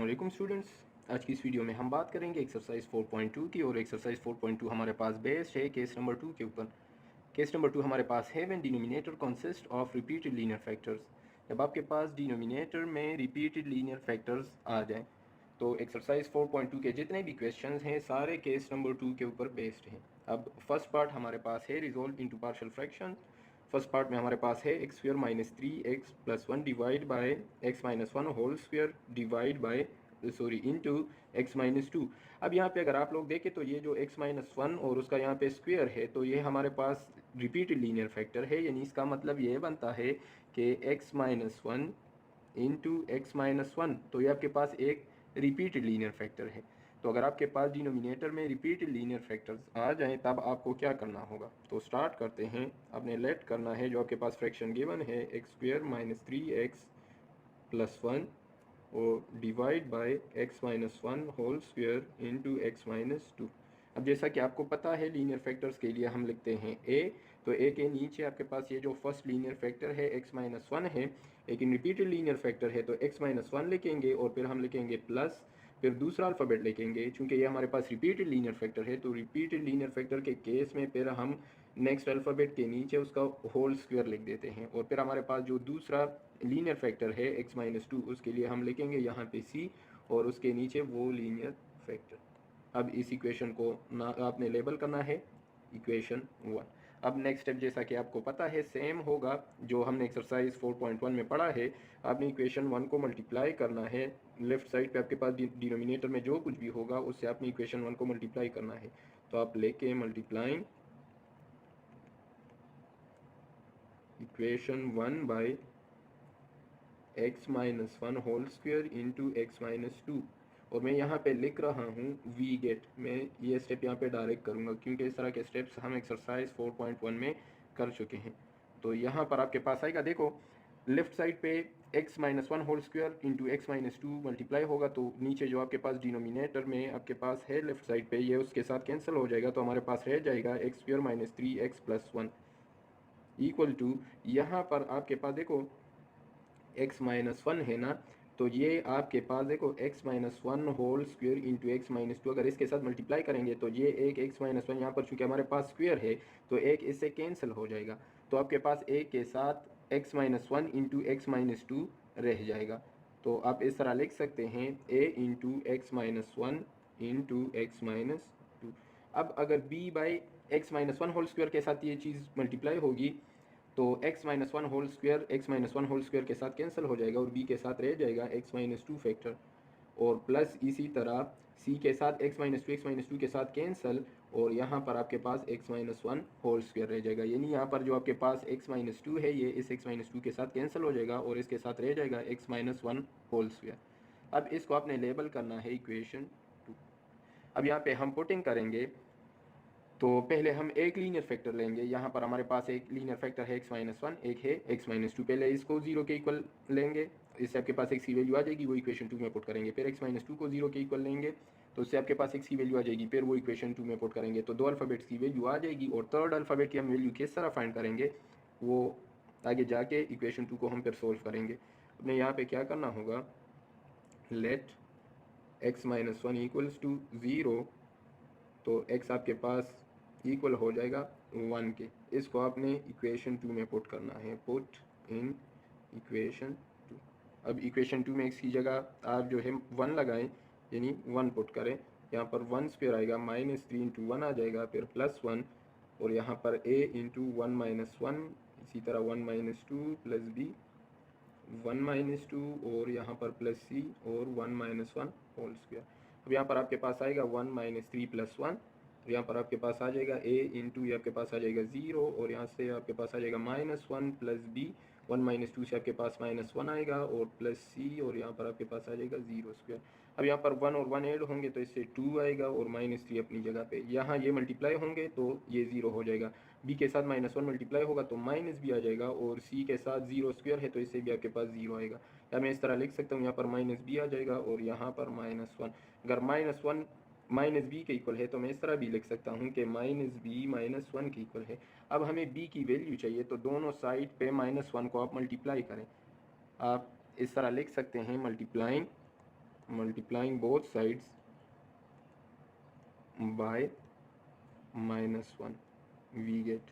वालेकुम स्टूडेंट्स। आज की इस वीडियो में हम बात करेंगे एक्सरसाइज 4.2 की। और एक्सरसाइज 4.2 हमारे पास बेस्ड है केस नंबर 2 के ऊपर। केस नंबर 2 हमारे पास है when denominator consist of repeated linear factors. जब आपके पास डिनोमिनेटर में रिपीटेड लीनियर फैक्टर्स आ जाएं तो एक्सरसाइज 4.2 के जितने भी क्वेश्चंस हैं सारे केस नंबर 2 के ऊपर बेस्ड हैं। अब फर्स्ट पार्ट हमारे पास है resolve into partial fraction. First part में हमारे पास है x square minus 3x+1 divide by x minus one whole square divide by into x minus two. अब यहाँ पे अगर आप लोग देखें तो ये जो एक्स माइनस वन और उसका यहाँ पे स्क्वायर है तो ये हमारे पास रिपीटेड लीनियर फैक्टर है, यानी इसका मतलब ये बनता है कि x minus one into x minus one, तो ये आपके पास एक रिपीटेड लीनियर फैक्टर है। तो अगर आपके पास डिनोमिनेटर में रिपीटेड लीनियर फैक्टर्स आ जाएं तब आपको क्या करना होगा, तो स्टार्ट करते हैं। आपने लेट करना है जो आपके पास फ्रैक्शन गिवन है एक्स स्क्वायर माइनस 3x+1 और divide by x minus one whole square into x minus two. अब जैसा कि आपको पता है लीनियर फैक्टर्स के लिए हम लिखते हैं ए, तो ए के नीचे आपके पास ये जो फर्स्ट लीनियर फैक्टर है एक्स माइनस वन है, लेकिन रिपीटेड लीनियर फैक्टर है तो एक्स माइनस वन लिखेंगे और फिर हम लिखेंगे प्लस, फिर दूसरा अल्फ़ाबेट लिखेंगे। चूंकि ये हमारे पास रिपीटेड लीनियर फैक्टर है तो रिपीटेड लीनियर फैक्टर के केस में फिर हम नेक्स्ट अल्फ़ाबेट के नीचे उसका होल स्क्वायर लिख देते हैं। और फिर हमारे पास जो दूसरा लीनियर फैक्टर है एक्स माइनस टू, उसके लिए हम लिखेंगे यहाँ पे सी और उसके नीचे वो लीनियर फैक्टर। अब इस इक्वेशन को ना आपने लेबल करना है इक्वेशन 1। अब नेक्स्ट स्टेप जैसा कि आपको पता है सेम होगा जो हमने एक्सरसाइज 4.1 में पढ़ा है। आपने इक्वेशन 1 को मल्टीप्लाई करना है, लेफ्ट साइड पे आपके पास डिनोमिनेटर में जो कुछ भी होगा उससे आपने इक्वेशन 1 को मल्टीप्लाई करना है। तो आप लेके multiplying equation 1 by x minus one whole square into x minus two. और मैं यहाँ पे लिख रहा हूँ वी गेट। मैं ये स्टेप यहाँ पे डायरेक्ट करूँगा क्योंकि इस तरह के स्टेप्स हम एक्सरसाइज 4.1 में कर चुके हैं। तो यहाँ पर आपके पास आएगा, देखो लेफ्ट साइड पे x minus one whole square into x minus two multiply होगा तो नीचे जो आपके पास डिनोमिनेटर में आपके पास है लेफ्ट साइड पे ये उसके साथ कैंसिल हो जाएगा, तो हमारे पास रह जाएगा x square minus 3x+1 equal to, यहाँ पर आपके पास देखो x माइनस वन है ना, तो ये आपके पास देखो x minus one whole square into x minus two, अगर इसके साथ मल्टीप्लाई करेंगे तो ये एक x माइनस वन यहाँ पर चूंकि हमारे पास स्क्वायर है तो एक इससे कैंसिल हो जाएगा, तो आपके पास एक के साथ x minus one into x minus to रह जाएगा। तो आप इस तरह लिख सकते हैं a into x minus one into x minus two. अब अगर b by x minus one whole square के साथ ये चीज़ मल्टीप्लाई होगी तो x minus one whole square के साथ कैंसिल हो जाएगा और b के साथ रह जाएगा x माइनस टू फैक्टर, और प्लस इसी तरह c के साथ x माइनस टू के साथ कैंसिल, और यहाँ पर आपके पास x minus one whole square रह जाएगा। यानी यहाँ पर जो आपके पास x माइनस टू है ये इस x माइनस टू के साथ कैंसिल हो जाएगा और इसके साथ रह जाएगा x minus one whole square. अब इसको आपने लेबल करना है इक्वेशन 2। अब यहाँ पे हम पुटिंग करेंगे तो पहले हम एक लीनियर फैक्टर लेंगे। यहाँ पर हमारे पास एक लीनियर फैक्टर है एक्स माइनस वन, एक है एक्स माइनस टू। पहले इसको जीरो के इक्वल लेंगे, इससे आपके पास एक्स की वैल्यू आ जाएगी, वो इक्वेशन 2 में पुट करेंगे। फिर एक्स माइनस टू को जीरो के इक्वल लेंगे तो उससे आपके पास एक्स की वैल्यू आ जाएगी, फिर वो इक्वेशन 2 में पुट करेंगे तो दो अल्फ़ाबेट्स की वैल्यू आ जाएगी। और थर्ड अल्फ़ाबेट की हम वैल्यू किस तरह फाइंड करेंगे वो आगे जाके इक्वेशन 2 को हम फिर सोल्व करेंगे। अपने यहाँ पे क्या करना होगा, let x minus one equals to zero, तो x आपके पास इक्वल हो जाएगा 1 के। इसको आपने इक्वेशन 2 में पुट करना है, पुट इन इक्वेशन 2। अब इक्वेशन 2 में x की जगह आप जो है 1 लगाएं, यानी 1 पुट करें। यहाँ पर 1 स्क्वायर आएगा, माइनस थ्री इंटू वन आ जाएगा, फिर प्लस 1, और यहाँ पर a into one minus one, इसी तरह 1 minus two plus b 1 minus two, और यहाँ पर प्लस सी और 1 माइनस वन होल स्क्वायर। अब यहाँ पर आपके पास आएगा 1 माइनस थ्री प्लस वन, तो यहाँ पर आपके पास आ जाएगा a इंटू, ये आपके पास आ जाएगा 0, और यहाँ से आपके पास आ जाएगा minus one plus b, 1 minus two से आपके पास माइनस वन आएगा और प्लस सी, और यहाँ पर आपके पास आ जाएगा 0 स्क्वायर। अब यहाँ पर 1 और 1 ऐड होंगे तो इससे 2 आएगा और माइनस थ्री अपनी जगह पे। यहाँ ये मल्टीप्लाई होंगे तो ये 0 हो जाएगा, b के साथ माइनस वन मल्टीप्लाई होगा तो माइनस भी आ जाएगा, और c के साथ 0 स्क्वायर है तो इससे भी आपके पास 0 आएगा। या मैं इस तरह लिख सकता हूँ, यहाँ पर माइनस बी आ जाएगा और यहाँ पर माइनस वन। अगर माइनस वन माइनस बी के इक्वल है तो मैं इस तरह भी लिख सकता हूँ कि माइनस बी माइनस वन के इक्वल है। अब हमें b की वैल्यू चाहिए तो दोनों साइड पे माइनस वन को आप मल्टीप्लाई करें। आप इस तरह लिख सकते हैं, multiplying multiplying both sides by -1 we get.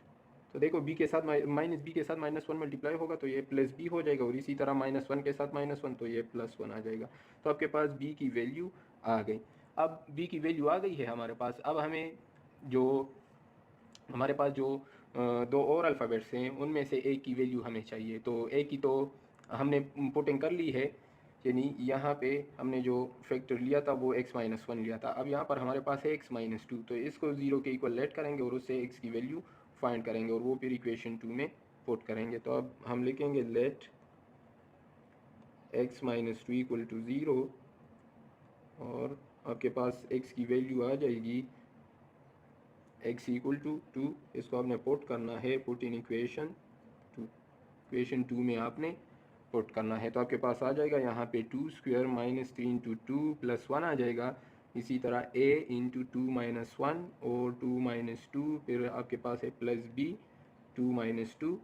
तो देखो b के साथ माइनस बी के साथ -1 मल्टीप्लाई होगा तो ये प्लस बी हो जाएगा, और इसी तरह -1 के साथ -1 तो ये +1 आ जाएगा। तो आपके पास b की वैल्यू आ गई। अब b की वैल्यू आ गई है हमारे पास। अब हमें जो हमारे पास जो दो और अल्फ़ाबेट्स हैं उनमें से एक की वैल्यू हमें चाहिए। तो एक की तो हमने पुटिंग कर ली है, यानी यहाँ पे हमने जो फैक्टर लिया था वो x-1 लिया था। अब यहाँ पर हमारे पास है x-2, तो इसको 0 के इक्वल लेट करेंगे और उससे x की वैल्यू फाइंड करेंगे और वो फिर इक्वेशन 2 में पुट करेंगे। तो अब हम लिखेंगे लेट x-2 इक्वल टू 0, और आपके पास x की वैल्यू आ जाएगी x इक्वल टू 2। इसको आपने पुट करना है, पुट इन इक्वेशन 2, इक्वेशन 2 में आपने पुट करना है। तो आपके पास आ जाएगा यहाँ पे 2 स्क्वायर -3 इंटू 2 + 1 आ जाएगा। इसी तरह a इंटू 2 - 1 और 2 - 2, फिर आपके पास है प्लस b 2 - 2,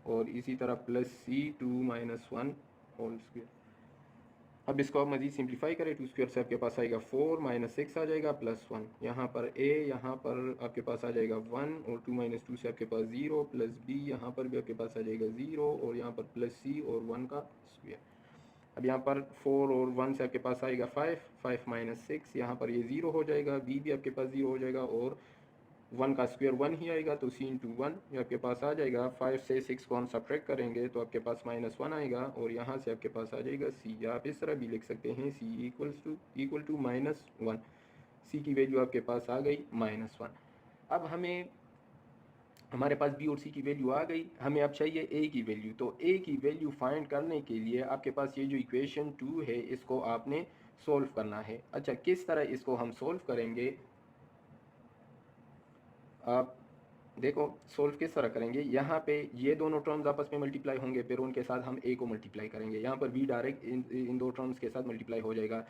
और इसी तरह प्लस c 2 - 1 होल स्क्वायर। अब इसको आप मज़ीद सिंप्लीफाई करें, 2 स्क्वायर से आपके पास आएगा 4 - 6 आ जाएगा +1। यहाँ पर a, यहाँ पर आपके पास आ जाएगा 1, और 2 - 2 से आपके पास 0, प्लस b यहाँ पर भी आपके पास आ जाएगा 0, और यहाँ पर प्लस c और 1 का स्क्वायर। अब यहाँ पर 4 और 1 से आपके पास आएगा 5, 5 - 6, यहाँ पर ये 0 हो जाएगा, b भी आपके पास 0 हो जाएगा, और 1 का स्क्वायर 1 ही आएगा, तो c इंटू 1 ये आपके पास आ जाएगा। 5 से 6 को हम सब्ट्रैक्ट करेंगे तो आपके पास -1 आएगा, और यहाँ से आपके पास आ जाएगा c, या आप इस तरह भी लिख सकते हैं c इक्वल टू -1। c की वैल्यू आपके पास आ गई -1। अब हमें हमारे पास b और c की वैल्यू आ गई, हमें अब चाहिए a की वैल्यू। तो a की वैल्यू फाइंड करने के लिए आपके पास ये जो इक्वेशन 2 है इसको आपने सोल्व करना है। अच्छा, किस तरह इसको हम सोल्व करेंगे, आप देखो सोल्व किस तरह करेंगे। यहाँ पे ये दोनों टर्म्स आपस में मल्टीप्लाई होंगे, फिर उनके साथ हम a को मल्टीप्लाई करेंगे। यहाँ पर b डायरेक्ट इन दो टर्म्स के साथ मल्टीप्लाई हो जाएगा।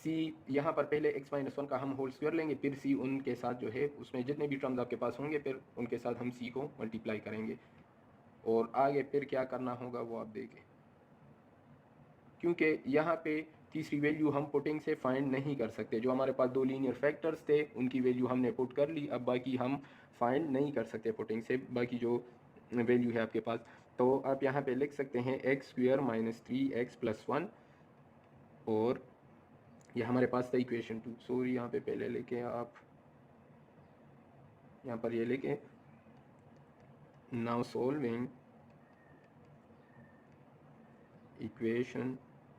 c यहाँ पर पहले x-1 का हम होल स्क्वायर लेंगे, फिर c उनके साथ जो है उसमें जितने भी टर्म्स आपके पास होंगे फिर उनके साथ हम c को मल्टीप्लाई करेंगे, और आगे फिर क्या करना होगा वो आप देखें, क्योंकि यहाँ पे तीसरी वैल्यू हम पुटिंग से फाइंड नहीं कर सकते। जो हमारे पास दो लीनियर फैक्टर्स थे उनकी वैल्यू हमने पुट कर ली, अब बाकी हम फाइंड नहीं कर सकते पुटिंग से, बाकी जो वैल्यू है आपके पास। तो आप यहाँ पे लिख सकते हैं x² - 3x + 1, और यह हमारे पास था इक्वेशन 2। सॉरी, यहाँ पे पहले लेके आप यहाँ पर ये लेके, नाउ सोल्विंग इक्वेशन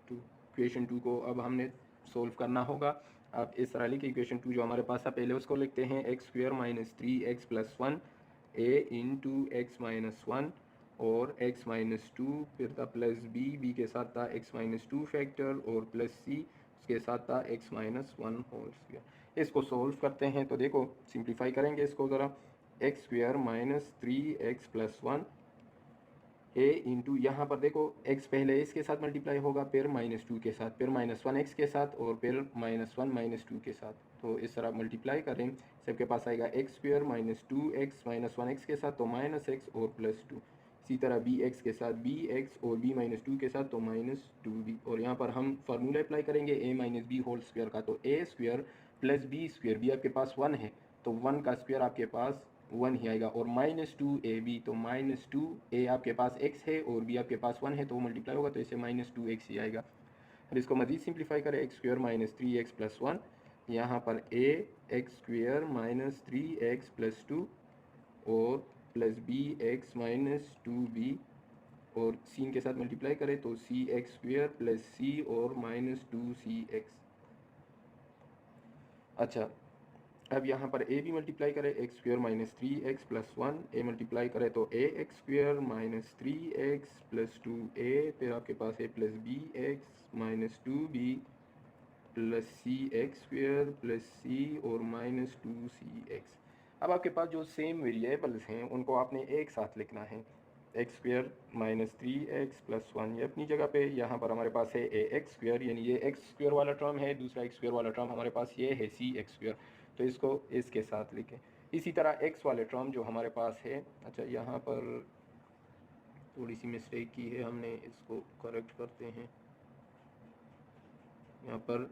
2। इक्वेशन 2 को अब हमने सोल्व करना होगा। अब इस तरह लिखे इक्वेशन 2 जो हमारे पास था, पहले उसको लिखते हैं x² - 3x + 1 a into x-1 और x-2, फिर था प्लस b के साथ था x-2 फैक्टर, और प्लस c उसके साथ था x-1 होल स्क्वायर। इसको सोल्व करते हैं तो देखो सिंप्लीफाई करेंगे इसको ज़रा, x² - 3x + 1 a इंटू, यहाँ पर देखो x पहले इसके साथ मल्टीप्लाई होगा, फिर -2 के साथ, फिर -1x के साथ, और फिर -1 - 2 के साथ। तो इस तरह मल्टीप्लाई करें, सबके पास आएगा x² - 2x -1x के साथ तो -x और +2। इसी तरह bx के साथ bx और b - 2 के साथ तो -2b, और यहाँ पर हम फार्मूला अप्लाई करेंगे a - b होल स्क्वायर का। तो a² + b², b आपके पास 1 है तो 1 का स्क्वायर आपके पास 1 ही आएगा, और -2ab, तो -2a आपके पास x है और b आपके पास 1 है तो वो मल्टीप्लाई होगा तो इसे -2x ही आएगा। अब इसको मज़ीद सिंप्लीफाई करें, x² - 3x + 1, यहाँ पर a x² - 3x + 2 और प्लस bx - 2b, और c के साथ मल्टीप्लाई करें तो cx² + c और -2cx। अच्छा, अब यहाँ पर a भी मल्टीप्लाई करें, x² - 3x + 1, a मल्टीप्लाई करें तो ax² - 3x + 2a, फिर आपके पास है plus bx - 2b plus cx² + c और -2cx। अब आपके पास जो सेम वेरिएबल्स हैं उनको आपने एक साथ लिखना है। x² - 3x + 1 ये अपनी जगह पे, यहाँ पर हमारे पास है ax², यानी ये x² वाला टर्म है, दूसरा x² वाला टर्म हमारे पास ये है cx², तो इसको इसके साथ लिखें। इसी तरह x वाले टर्म जो हमारे पास है, अच्छा यहाँ पर थोड़ी सी मिस्टेक की है हमने, इसको करेक्ट करते हैं। यहाँ पर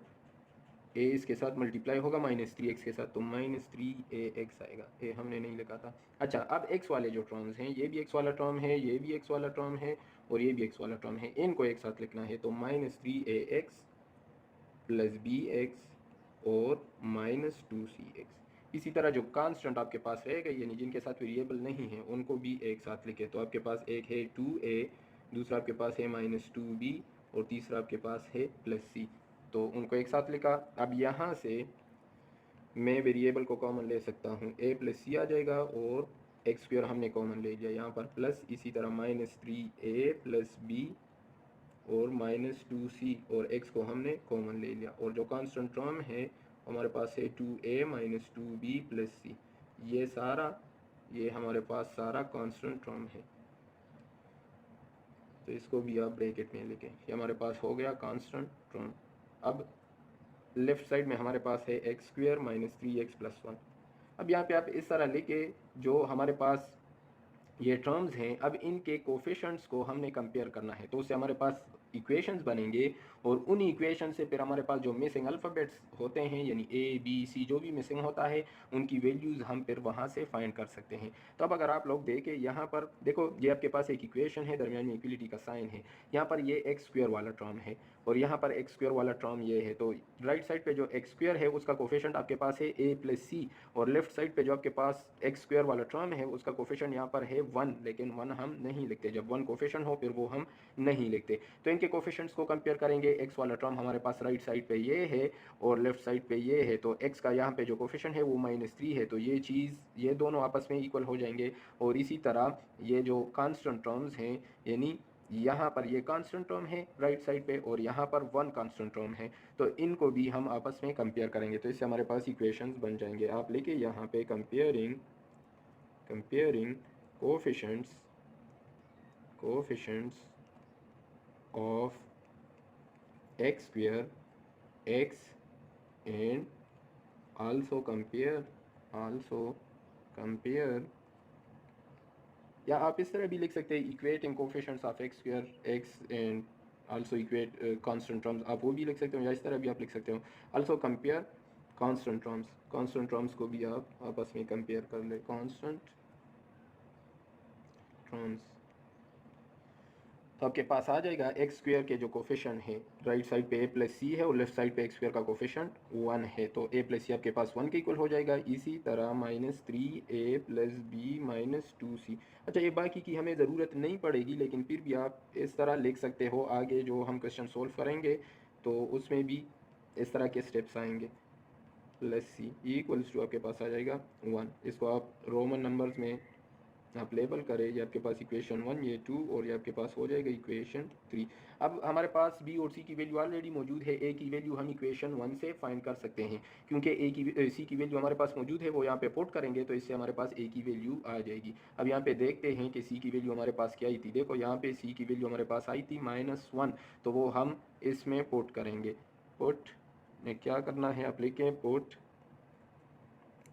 ए इसके साथ मल्टीप्लाई होगा -3x के साथ, तो -3ax आएगा। ए हमने नहीं लिखा था। अच्छा, अब x वाले जो टर्म्स हैं, ये भी x वाला टर्म है, ये भी x वाला टर्म है और ये भी x वाला टर्म है, इनको एक साथ लिखना है। तो -3ax प्लस bx और -2cx। इसी तरह जो कांस्टेंट आपके पास रहेगा, यानी जिनके साथ वेरिएबल नहीं है, उनको भी एक साथ लिखे। तो आपके पास एक है 2a, दूसरा आपके पास है -2b और तीसरा आपके पास है +c। तो उनको एक साथ लिखा। अब यहाँ से मैं वेरिएबल को कॉमन ले सकता हूँ, a प्लस सी आ जाएगा और एक्स स्क्वायर हमने कॉमन ले लिया यहाँ पर प्लस, इसी तरह -3a प्लस b और -2c और x को हमने कॉमन ले लिया। और जो कांस्टेंट टर्म है हमारे पास है 2a minus 2b plus c। ये हमारे पास सारा कांस्टेंट टर्म है, तो इसको भी आप ब्रैकेट में लिखें। ये हमारे पास हो गया कांस्टेंट टर्म। अब लेफ्ट साइड में हमारे पास है x square minus 3x plus 1। अब यहाँ पे आप इस तरह लिखे, जो हमारे पास ये टर्म्स हैं, अब इनके कोफिशेंट्स को हमने कंपेयर करना है, तो उससे हमारे पास इक्वेशंस बनेंगे और उन इक्वेशन से फिर हमारे पास जो मिसिंग अल्फ़ाबेट्स होते हैं, यानी ए बी सी जो भी मिसिंग होता है, उनकी वैल्यूज़ हम फिर वहाँ से फाइंड कर सकते हैं। तो अब अगर आप लोग देखें, यहाँ पर देखो, ये आपके पास एक इक्वेशन है, दरमियान में इक्वलिटी का साइन है। यहाँ पर ये एक्स स्क्वायर वाला टर्म है और यहाँ पर एक्स स्क्वायर वाला टर्म ये है। तो राइट साइड पे जो एक्स स्क्वायर है उसका कोफिशेंट आपके पास है ए प्लस सी, और लेफ्ट साइड पे जो आपके पास एक्स स्क्वायर वाला टर्म है उसका कोफिशेंट यहाँ पर है 1, लेकिन 1 हम नहीं लिखते। जब 1 कोफिशेंट हो फिर वो हम नहीं लिखते। तो इनके कोफिशेंट्स को कंपेयर करेंगे। एक्स वाला टर्म हमारे पास राइट साइड पे ये है और लेफ्ट साइड पे ये है, तो एक्स का यहाँ पे जो कोफिशेंट है वो -3 है, तो ये दोनों आपस में इक्वल हो जाएंगे। और इसी तरह ये जो कांस्टेंट टर्म्स हैं, यानी यहाँ पर ये कांस्टेंट टर्म है राइट साइड पे और यहाँ पर 1 कांस्टेंट टर्म है, तो इनको भी हम आपस में कंपेयर करेंगे। तो इससे हमारे पास इक्वेशंस बन जाएंगे। आप लिखिए यहाँ पे comparing coefficients of x square x and also compare, या आप इस तरह भी लिख सकते हैं equating coefficients of x square x and also equate constant terms, आप वो भी लिख सकते हो, या इस तरह भी आप लिख सकते हो आल्सो कंपेयर कांस्टेंट टर्म्स को भी आप आपस में कंपेयर कर ले। कांस्टेंट टर्म्स, तो आपके पास आ जाएगा एक्स स्क्वायर के जो कोफिशेंट है, राइट साइड पे ए प्लस सी है और लेफ्ट साइड पे एक्स स्क्वायर का कोफिशेंट 1 है, तो ए प्लस सी आपके पास 1 के इक्वल हो जाएगा। इसी तरह -3a plus B minus 2c। अच्छा, ये बाकी की हमें ज़रूरत नहीं पड़ेगी, लेकिन फिर भी आप इस तरह लिख सकते हो। आगे जो हम क्वेश्चन सोल्व करेंगे तो उसमें भी इस तरह के स्टेप्स आएंगे। प्लस सी इक्वल्स टू आपके पास आ जाएगा 1। इसको आप रोमन नंबर्स में आप लेबल करें, ये आपके पास इक्वेशन 1, ये 2 और ये आपके पास हो जाएगा इक्वेशन 3। अब हमारे पास बी और सी की वैल्यू ऑलरेडी मौजूद है। ए की वैल्यू हम इक्वेशन 1 से फाइंड कर सकते हैं, क्योंकि सी की वैल्यू हमारे पास मौजूद है, वो यहाँ पे पुट करेंगे तो इससे हमारे पास ए की वैल्यू आ जाएगी। अब यहाँ पे देखते हैं कि सी की वैल्यू हमारे पास क्या आई थी। देखो यहाँ पे सी की वैल्यू हमारे पास आई थी -1, तो वो हम इसमें पुट करेंगे। पुट में क्या करना है, आप लिखें put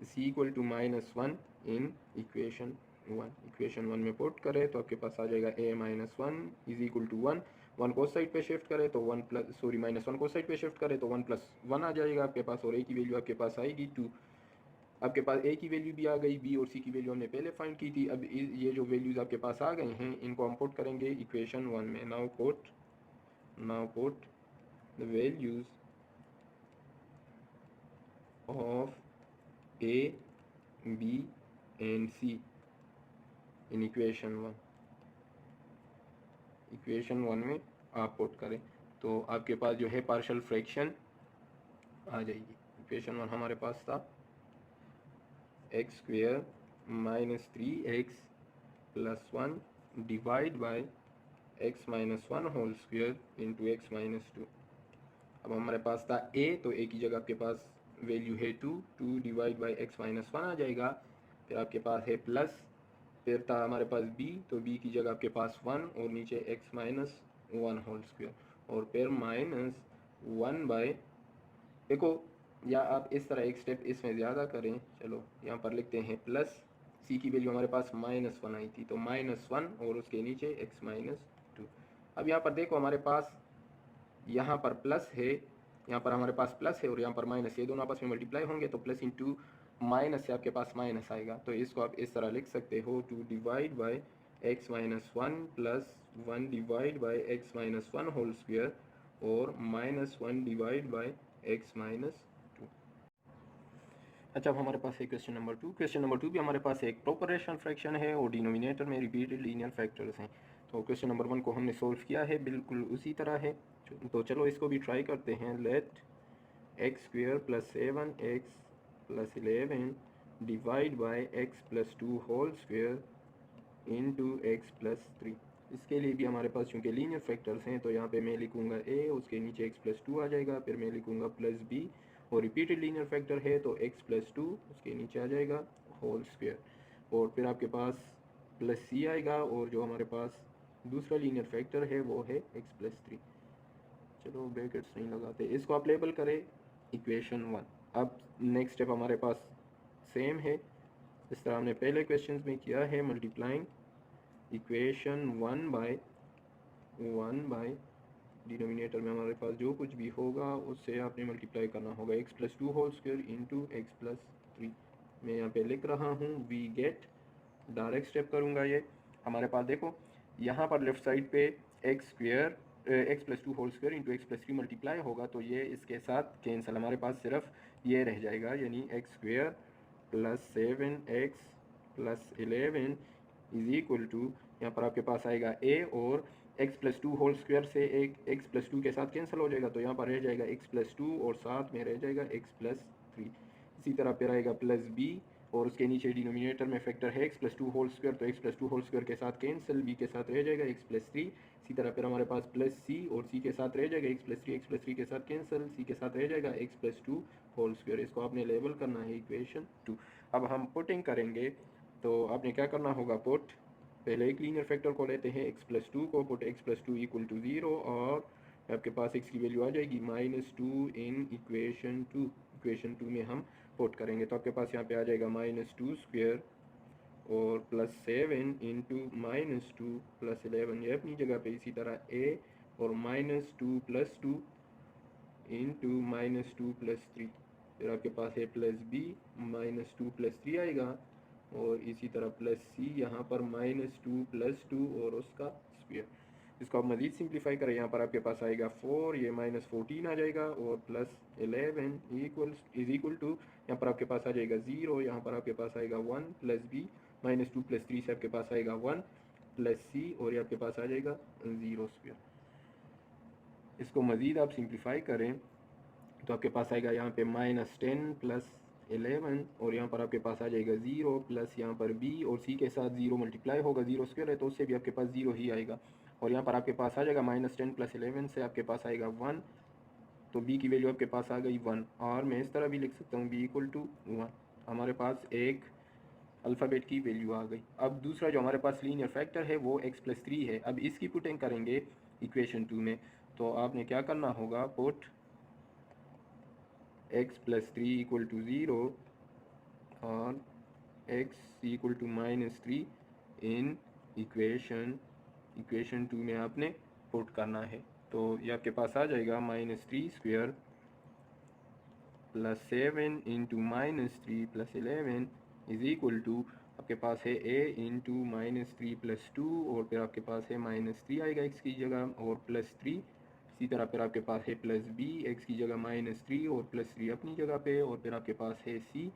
c equal to -1 in equation 1 में पुट करें तो आपके पास आ जाएगा a -1 इज इक्वल टू 1 को साइड पे शिफ्ट करें तो -1 को साइड पे शिफ्ट करें तो 1 + 1 आ जाएगा आपके पास, और a की वैल्यू आपके पास आएगी 2। आपके पास a की वैल्यू भी आ गई, b और c की वैल्यू हमने पहले फाइंड की थी। अब ये जो वैल्यूज़ आपके पास आ गई हैं इनको हम पुट करेंगे इक्वेशन 1 में। Now put the values of a b and c in equation 1 में आप पुट करें तो आपके पास जो है पार्शियल फ्रैक्शन आ जाएगी। इक्वेशन 1 हमारे पास था x square -3x plus 1 divide by x minus 1 whole square into x minus 2। अब हमारे पास था a, तो a की जगह आपके पास वैल्यू है 2 डिवाइड बाई x माइनस 1 आ जाएगा। फिर आपके पास है प्लस, फिर था हमारे पास b, तो b की जगह आपके पास 1 और नीचे x माइनस 1 होल स्क्वायर, और फिर -1 बाय, देखो या आप इस तरह एक स्टेप इसमें ज़्यादा करें, चलो यहाँ पर लिखते हैं प्लस, c की वैल्यू हमारे पास -1 आई थी, तो -1 और उसके नीचे x माइनस 2। अब यहाँ पर देखो हमारे पास यहाँ पर प्लस है यहाँ पर हमारे पास प्लस है और यहाँ पर माइनस, ये दोनों आपस में मल्टीप्लाई होंगे तो प्लस इंटू माइनस से आपके पास माइनस आएगा। तो इसको आप इस तरह लिख सकते हो, 2 divide by x minus one plus 1 divide by x minus one whole square और minus 1 divide by x minus two. अच्छा, अब हमारे पास है क्वेश्चन नंबर 2। क्वेश्चन नंबर 2 भी हमारे पास एक प्रॉपर रेशनल फ्रैक्शन है और डिनोमिनेटर में रिपीटेड लीनियर फैक्टर्स हैं। तो क्वेश्चन नंबर 1 को हमने सोल्व किया है, बिल्कुल उसी तरह है। तो चलो इसको भी ट्राई करते हैं। Let x square plus 7x plus 11 divide by x plus 2 whole square into x plus 3। इसके लिए भी हमारे पास चूँकि लीनियर फैक्टर्स हैं तो यहाँ पे मैं लिखूँगा a, उसके नीचे एक्स प्लस 2 आ जाएगा, फिर मैं लिखूँगा प्लस b, और रिपीटेड लीनियर फैक्टर है तो एक्स प्लस 2 उसके नीचे आ जाएगा होल स्क्वेयर, और फिर आपके पास प्लस c आएगा, और जो हमारे पास दूसरा लीनियर फैक्टर है वो है एक्स प्लस 3। चलो ब्रैकेट्स नहीं लगाते, इसको आप लेबल करें इक्वेशन 1। अब नेक्स्ट स्टेप हमारे पास सेम है, इस तरह हमने पहले क्वेश्चन में किया है, मल्टीप्लाइंग इक्वेशन 1 बाय डिनोमिनेटर में हमारे पास जो कुछ भी होगा उससे आपने मल्टीप्लाई करना होगा, x plus 2 whole square into x plus 3। मैं यहाँ पे लिख रहा हूँ वी गेट, डायरेक्ट स्टेप करूँगा ये। हमारे पास देखो यहाँ पर लेफ्ट साइड पे x square x plus 2 whole square into x plus 3 multiply होगा तो ये इसके साथ कैंसिल, हमारे पास सिर्फ ये रह जाएगा, यानी x square plus 7x plus 11 is equal to, यहाँ पर आपके पास आएगा a, और x प्लस 2 होल स्क्वायर से एक x प्लस 2 के साथ कैंसिल हो जाएगा तो यहाँ पर रह जाएगा x प्लस 2 और साथ में रह जाएगा x प्लस 3। इसी तरह फिर आएगा प्लस b, और उसके नीचे डिनोमिनेटर में फैक्टर है x प्लस 2 होल स्क्वायर तो x प्लस 2 होल स्क्वायर के साथ कैंसिल, b के साथ रह जाएगा x प्लस 3। इसी तरह फिर हमारे पास प्लस c, और c के साथ रह जाएगा x प्लस 3 के साथ कैंसिल, c के साथ रह जाएगा x प्लस 2 होल स्क्वायर। इसको आपने लेबल करना है इक्वेशन 2। अब हम पुटिंग करेंगे तो आपने क्या करना होगा, पुट, पहले एक लीनियर फैक्टर को लेते हैं x प्लस 2 को, put x plus 2 equal to 0, और आपके पास x की वैल्यू आ जाएगी -2 इन इक्वेशन 2। इक्वेशन 2 में हम पुट करेंगे तो आपके पास यहाँ पे आ जाएगा -2 स्क्वेयर और प्लस 7 इंटू -2 प्लस 11, ये अपनी जगह पे। इसी तरह a और -2 प्लस 2 इंटू -2 प्लस 3, फिर आपके पास है प्लस b -2 प्लस 3 आएगा, और इसी तरह प्लस c यहाँ पर -2 प्लस 2 और उसका स्क्वायर। इसको आप मज़ीद सिंप्लीफाई करें, यहाँ पर आपके पास आएगा 4, ये -14 आ जाएगा, और प्लस 11 इज इक्वल टू, यहाँ पर आपके पास आ जाएगा 0, यहाँ पर आपके पास आएगा 1 प्लस b -2 प्लस 3 से आपके पास आएगा 1 प्लस c, और ये आपके पास आ जाएगा 0 स्क्वायर। इसको मज़ीद आप सिंप्लीफाई करें तो आपके पास आएगा यहाँ पे -10 प्लस 11, और यहाँ पर आपके पास आ जाएगा 0 प्लस यहाँ पर b, और c के साथ 0 मल्टीप्लाई होगा, 0 स्क्वायर है तो उससे भी आपके पास 0 ही आएगा, और यहाँ पर आपके पास आ जाएगा -10 प्लस 11 से आपके पास आएगा 1, तो b की वैल्यू आपके पास आ गई 1, और मैं इस तरह भी लिख सकता हूँ b इक्वल टू 1। हमारे पास एक अल्फ़ाबेट की वैल्यू आ गई। अब दूसरा जो हमारे पास लीनियर फैक्टर है वो x प्लस 3 है। अब इसकी पुटिंग करेंगे इक्वेशन 2 में, तो आपने क्या करना होगा, put x plus 3 equal to 0 और x equal to -3 in equation 2 में आपने पुट करना है। तो ये आपके पास आ जाएगा -3 square plus 7 into -3 plus 11 is equal to, आपके पास है a इंटू -3 प्लस 2, और फिर आपके पास है -3 आएगा x की जगह और प्लस 3। इसी तरह फिर आपके पास है प्लस b, x की जगह -3 और प्लस 3 अपनी जगह पे, और फिर आपके पास है c,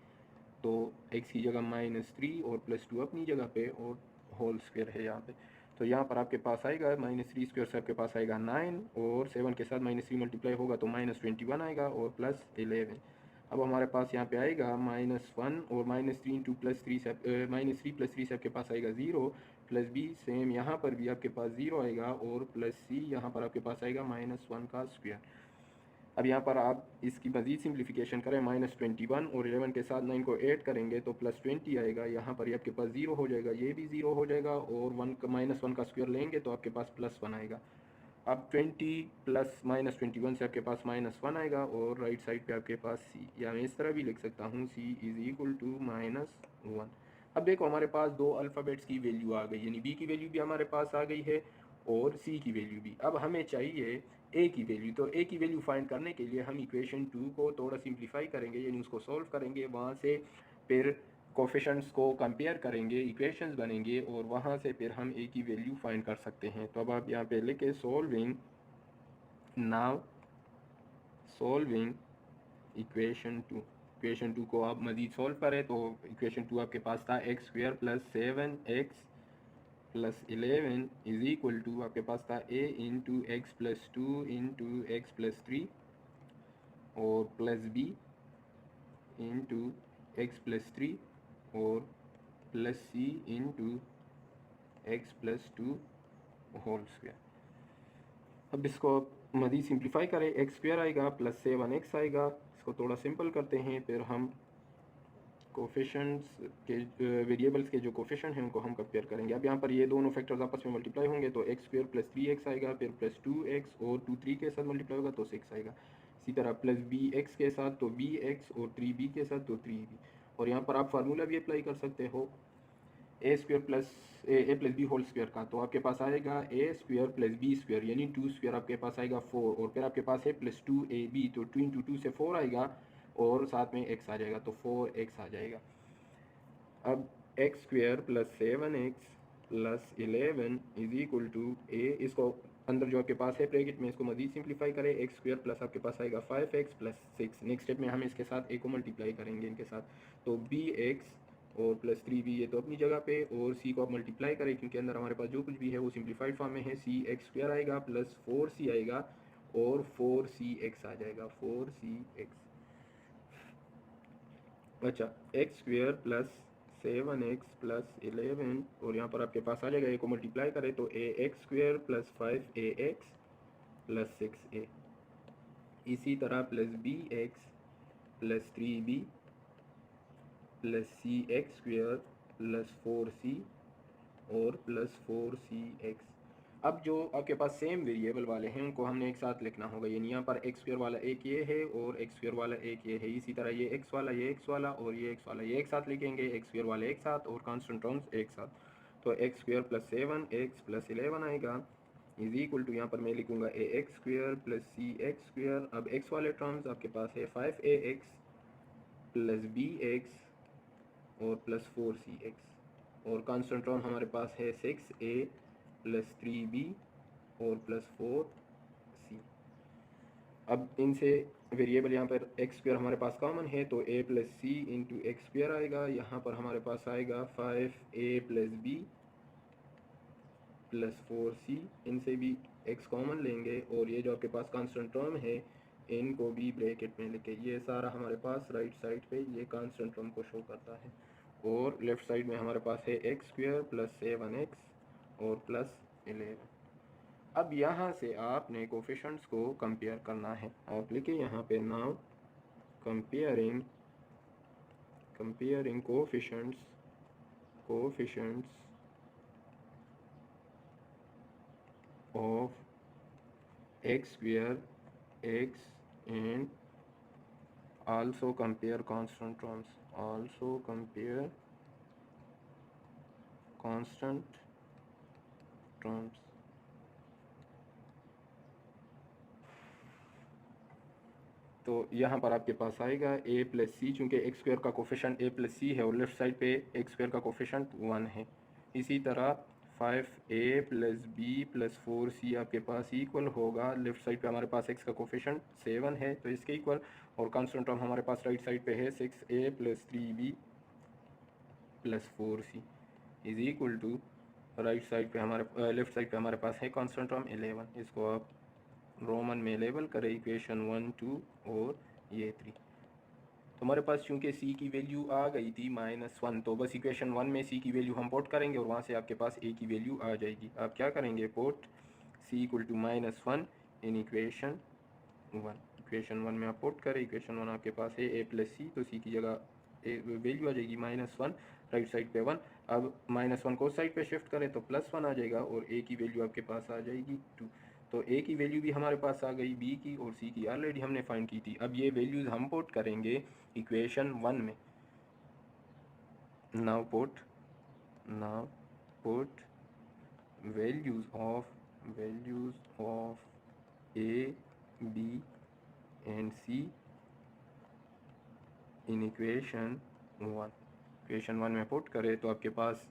तो x की जगह -3 और प्लस 2 अपनी जगह पे, और होल स्क्वायर है यहाँ पे। तो यहाँ पर आपके पास आएगा -3 स्क्वायर से आपके पास आएगा 9, और 7 के साथ -3 मल्टीप्लाई होगा तो -21 आएगा, और प्लस 11। अब हमारे पास यहाँ पे आएगा -1, और -3 इंटू प्लस 3 से -3 प्लस 3 से आपके पास आएगा 0, प्लस b सेम यहाँ पर भी आपके पास 0 आएगा, और प्लस c यहाँ पर आपके पास आएगा -1 का स्क्वायर। अब यहाँ पर आप इसकी मज़ीद सिंप्लीफिकेशन करें, -21 और 11 के साथ 9 को ऐड करेंगे तो +20 आएगा। यहाँ पर ये आपके पास 0 हो जाएगा, ये भी 0 हो जाएगा, और -1 का स्क्वायर लेंगे तो आपके पास +1 आएगा। अब 20 प्लस -21 से आपके पास -1 आएगा, और राइट साइड पे आपके पास c, या मैं इस तरह भी लिख सकता हूँ c इज़ इक्वल टू -1। अब देखो हमारे पास दो अल्फ़ाबेट्स की वैल्यू आ गई, यानी b की वैल्यू भी हमारे पास आ गई है और c की वैल्यू भी। अब हमें चाहिए ए की वैल्यू। तो ए की वैल्यू फाइंड करने के लिए हम इक्वेशन 2 को थोड़ा सिंप्लीफाई करेंगे, यानी उसको सॉल्व करेंगे, वहाँ से फिर कोफिशेंट्स को कंपेयर करेंगे, इक्वेशंस बनेंगे और वहाँ से फिर हम ए की वैल्यू फाइंड कर सकते हैं। तो अब आप यहाँ पे लिखे solving, now solving equation 2। Equation 2 को आप मज़ीद सॉल्व करें तो इक्वेशन 2 आपके पास था x square plus 7x plus 11 is equal to आपके पास था a into x plus 2 into x plus 3 और plus b into x plus 3 और plus c into x plus 2 whole square. अब इसको मज़ीद सिंप्लीफाई करें, एक्स स्क्वायर आएगा प्लस 7x आएगा। इसको थोड़ा सिंपल करते हैं, फिर हम कोफिशेंट्स के वेरिएबल्स के जो कोफिशेंट हैं उनको हम कंपेयर करेंगे। अब यहाँ पर ये दोनों फैक्टर्स आपस में मल्टीप्लाई होंगे तो एक्स स्क्वायर प्लस 3x आएगा, फिर प्लस 2x और 3 के साथ मल्टीप्लाई होगा तो 6 आएगा। इसी तरह प्लस bx के साथ तो bx और 3b के साथ तो 3b। और यहाँ पर आप फार्मूला भी अप्लाई कर सकते हो ए स्क्वायर प्लस ए प्लस बी होल स्क्वायर का। तो आपके पास आएगा ए स्क्वायर प्लस बी स्क्वायर यानी 2 स्क्वायर आपके पास आएगा 4, और फिर आपके पास है प्लस 2ab तो 2 इंटू 2 से 4 आएगा और साथ में x आ जाएगा तो 4x आ जाएगा। अब x square plus 7x plus 11 is equal to a, इसको अंदर जो आपके पास है ब्रैकेट में इसको मज़ीद सिंप्लीफाई करें, एक्स स्क्वायर प्लस आपके पास आएगा 5x प्लस 6। नेक्स्ट स्टेप में हम इसके साथ ए को मल्टीप्लाई करेंगे इनके साथ, तो bx और प्लस 3b ये तो अपनी जगह पे, और c को आप मल्टीप्लाई करें क्योंकि अंदर हमारे पास जो कुछ भी है वो सिंप्लीफाइड फॉर्म में है। सी एक्स स्क्वायर आएगा प्लस 4c आएगा और 4cx आ जाएगा 4cx। अच्छा, x square plus 7x plus 11 और यहाँ पर आपके पास आ जाएगा, ए को मल्टीप्लाई करें तो a x square plus 5ax plus 6a। इसी तरह plus bx plus 3b plus c x square plus 4c और प्लस 4cx। अब जो आपके पास सेम वेरिएबल वाले हैं उनको हमने एक साथ लिखना होगा, यानी यहाँ पर एक्स स्क्वायर वाला एक ये है और एक्स स्क्वायर वाला एक ये है। इसी तरह ये एक्स वाला, ये एक्स वाला और ये एक्स वाला, ये एक साथ लिखेंगे, एक्स स्क्वायर वाले एक साथ और कांस्टेंट टर्म्स एक साथ। तो x square plus 7x plus 11 आएगा इज इक्वल टू, यहाँ पर मैं लिखूँगा ए x square plus c x square. अब एक्स वाले टर्म्स आपके पास है 5ax प्लस bx और प्लस 4cx, और कांस्टेंट टर्म हमारे पास है 6a प्लस 3b और प्लस 4c। अब इनसे वेरिएबल यहाँ पर एक्स स्क्वायर हमारे पास कॉमन है तो a plus c into x square आएगा। यहाँ पर हमारे पास आएगा 5a plus b plus 4c, इनसे भी x कॉमन लेंगे और ये जो आपके पास कांस्टेंट टर्म है इनको भी ब्रैकेट में लिखे। ये सारा हमारे पास राइट साइड पे ये कांस्टेंट टर्म को शो करता है, और लेफ़्ट साइड में हमारे पास है एक्स स्क्वायर प्लस 7x और प्लस 11। अब यहाँ से आपने कोफिशेंट्स को कंपेयर करना है। आप लिखिए यहाँ पे now comparing coefficients of x square x and also compare constant terms। तो यहाँ पर आपके पास आएगा a प्लस सी, चूँकि एक्स स्क्वायर का कोफिशेंट a प्लस सी है और लेफ्ट साइड पे एक्स स्क्वायर का कोफिशेंट 1 है। इसी तरह 5a plus b plus 4c आपके पास इक्वल होगा, लेफ्ट साइड पे हमारे पास x का कोफिशेंट 7 है तो इसके इक्वल, और कांस्टेंट टर्म हमारे पास राइट साइड पे है 6a plus 3b plus 4c is equal to, right side पे हमारे लेफ्ट साइड पे हमारे पास है कांस्टेंट टर्म 11। इसको आप रोमन में लेबल करें इक्वेशन 1 2 और ये 3। तो हमारे पास चूँकि c की वैल्यू आ गई थी -1, तो बस इक्वेशन 1 में c की वैल्यू हम पुट करेंगे और वहाँ से आपके पास a की वैल्यू आ जाएगी। आप क्या करेंगे, put c equal to -1 in equation 1। Equation 1 में आप पुट करें, इक्वेशन 1 आपके पास है a प्लस सी, तो c की जगह वैल्यू आ जाएगी -1, राइट साइड पे 1। अब -1 को साइड पे शिफ्ट करें तो +1 आ जाएगा और a की वैल्यू आपके पास आ जाएगी 2। तो a की वैल्यू भी हमारे पास आ गई, b की और c की ऑलरेडी हमने फाइंड की थी। अब ये वैल्यूज़ हम पुट करेंगे इक्वेशन 1 में। Now put values of a b and c in equation 1। Equation 1 में पुट करें तो आपके पास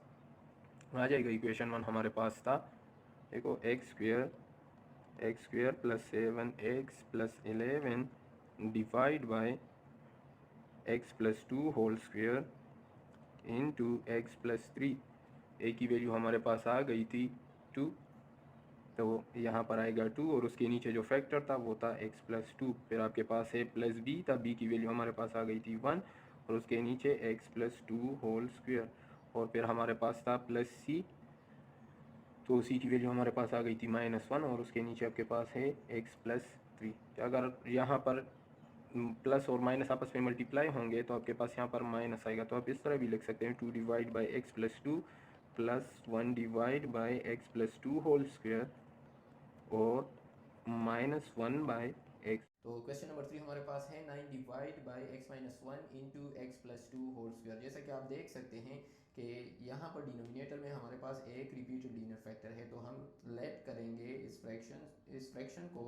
आ जाएगा, इक्वेशन 1 हमारे पास था, देखो x square plus 7x plus 11 divide by x plus 2 whole square into x plus 3। A की वैल्यू हमारे पास आ गई थी 2, तो यहाँ पर आएगा 2 और उसके नीचे जो फैक्टर था वो था x प्लस 2। फिर आपके पास है प्लस b था, b की वैल्यू हमारे पास आ गई थी 1 और उसके नीचे x प्लस 2 होल स्क्वेयर। और फिर हमारे पास था प्लस c, तो c की वैल्यू हमारे पास आ गई थी -1 और उसके नीचे आपके पास है x प्लस 3। अगर यहाँ पर प्लस और माइनस आपस में मल्टीप्लाई होंगे तो आपके पास यहाँ पर माइनस आएगा, तो आप इस तरह भी लिख सकते हैं 2 divide by x plus 2 plus 1 divide by x plus 2 whole square और -1 बाई एक्स। तो क्वेश्चन नंबर 3 हमारे पास है 9 divide by x minus 1 into x plus 2 whole square. जैसा कि आप देख सकते हैं कि यहाँ पर डिनोमिनेटर में हमारे पास एक रिपीटेड लीनियर फैक्टर है, तो हम लेट करेंगे इस फ्रैक्शन को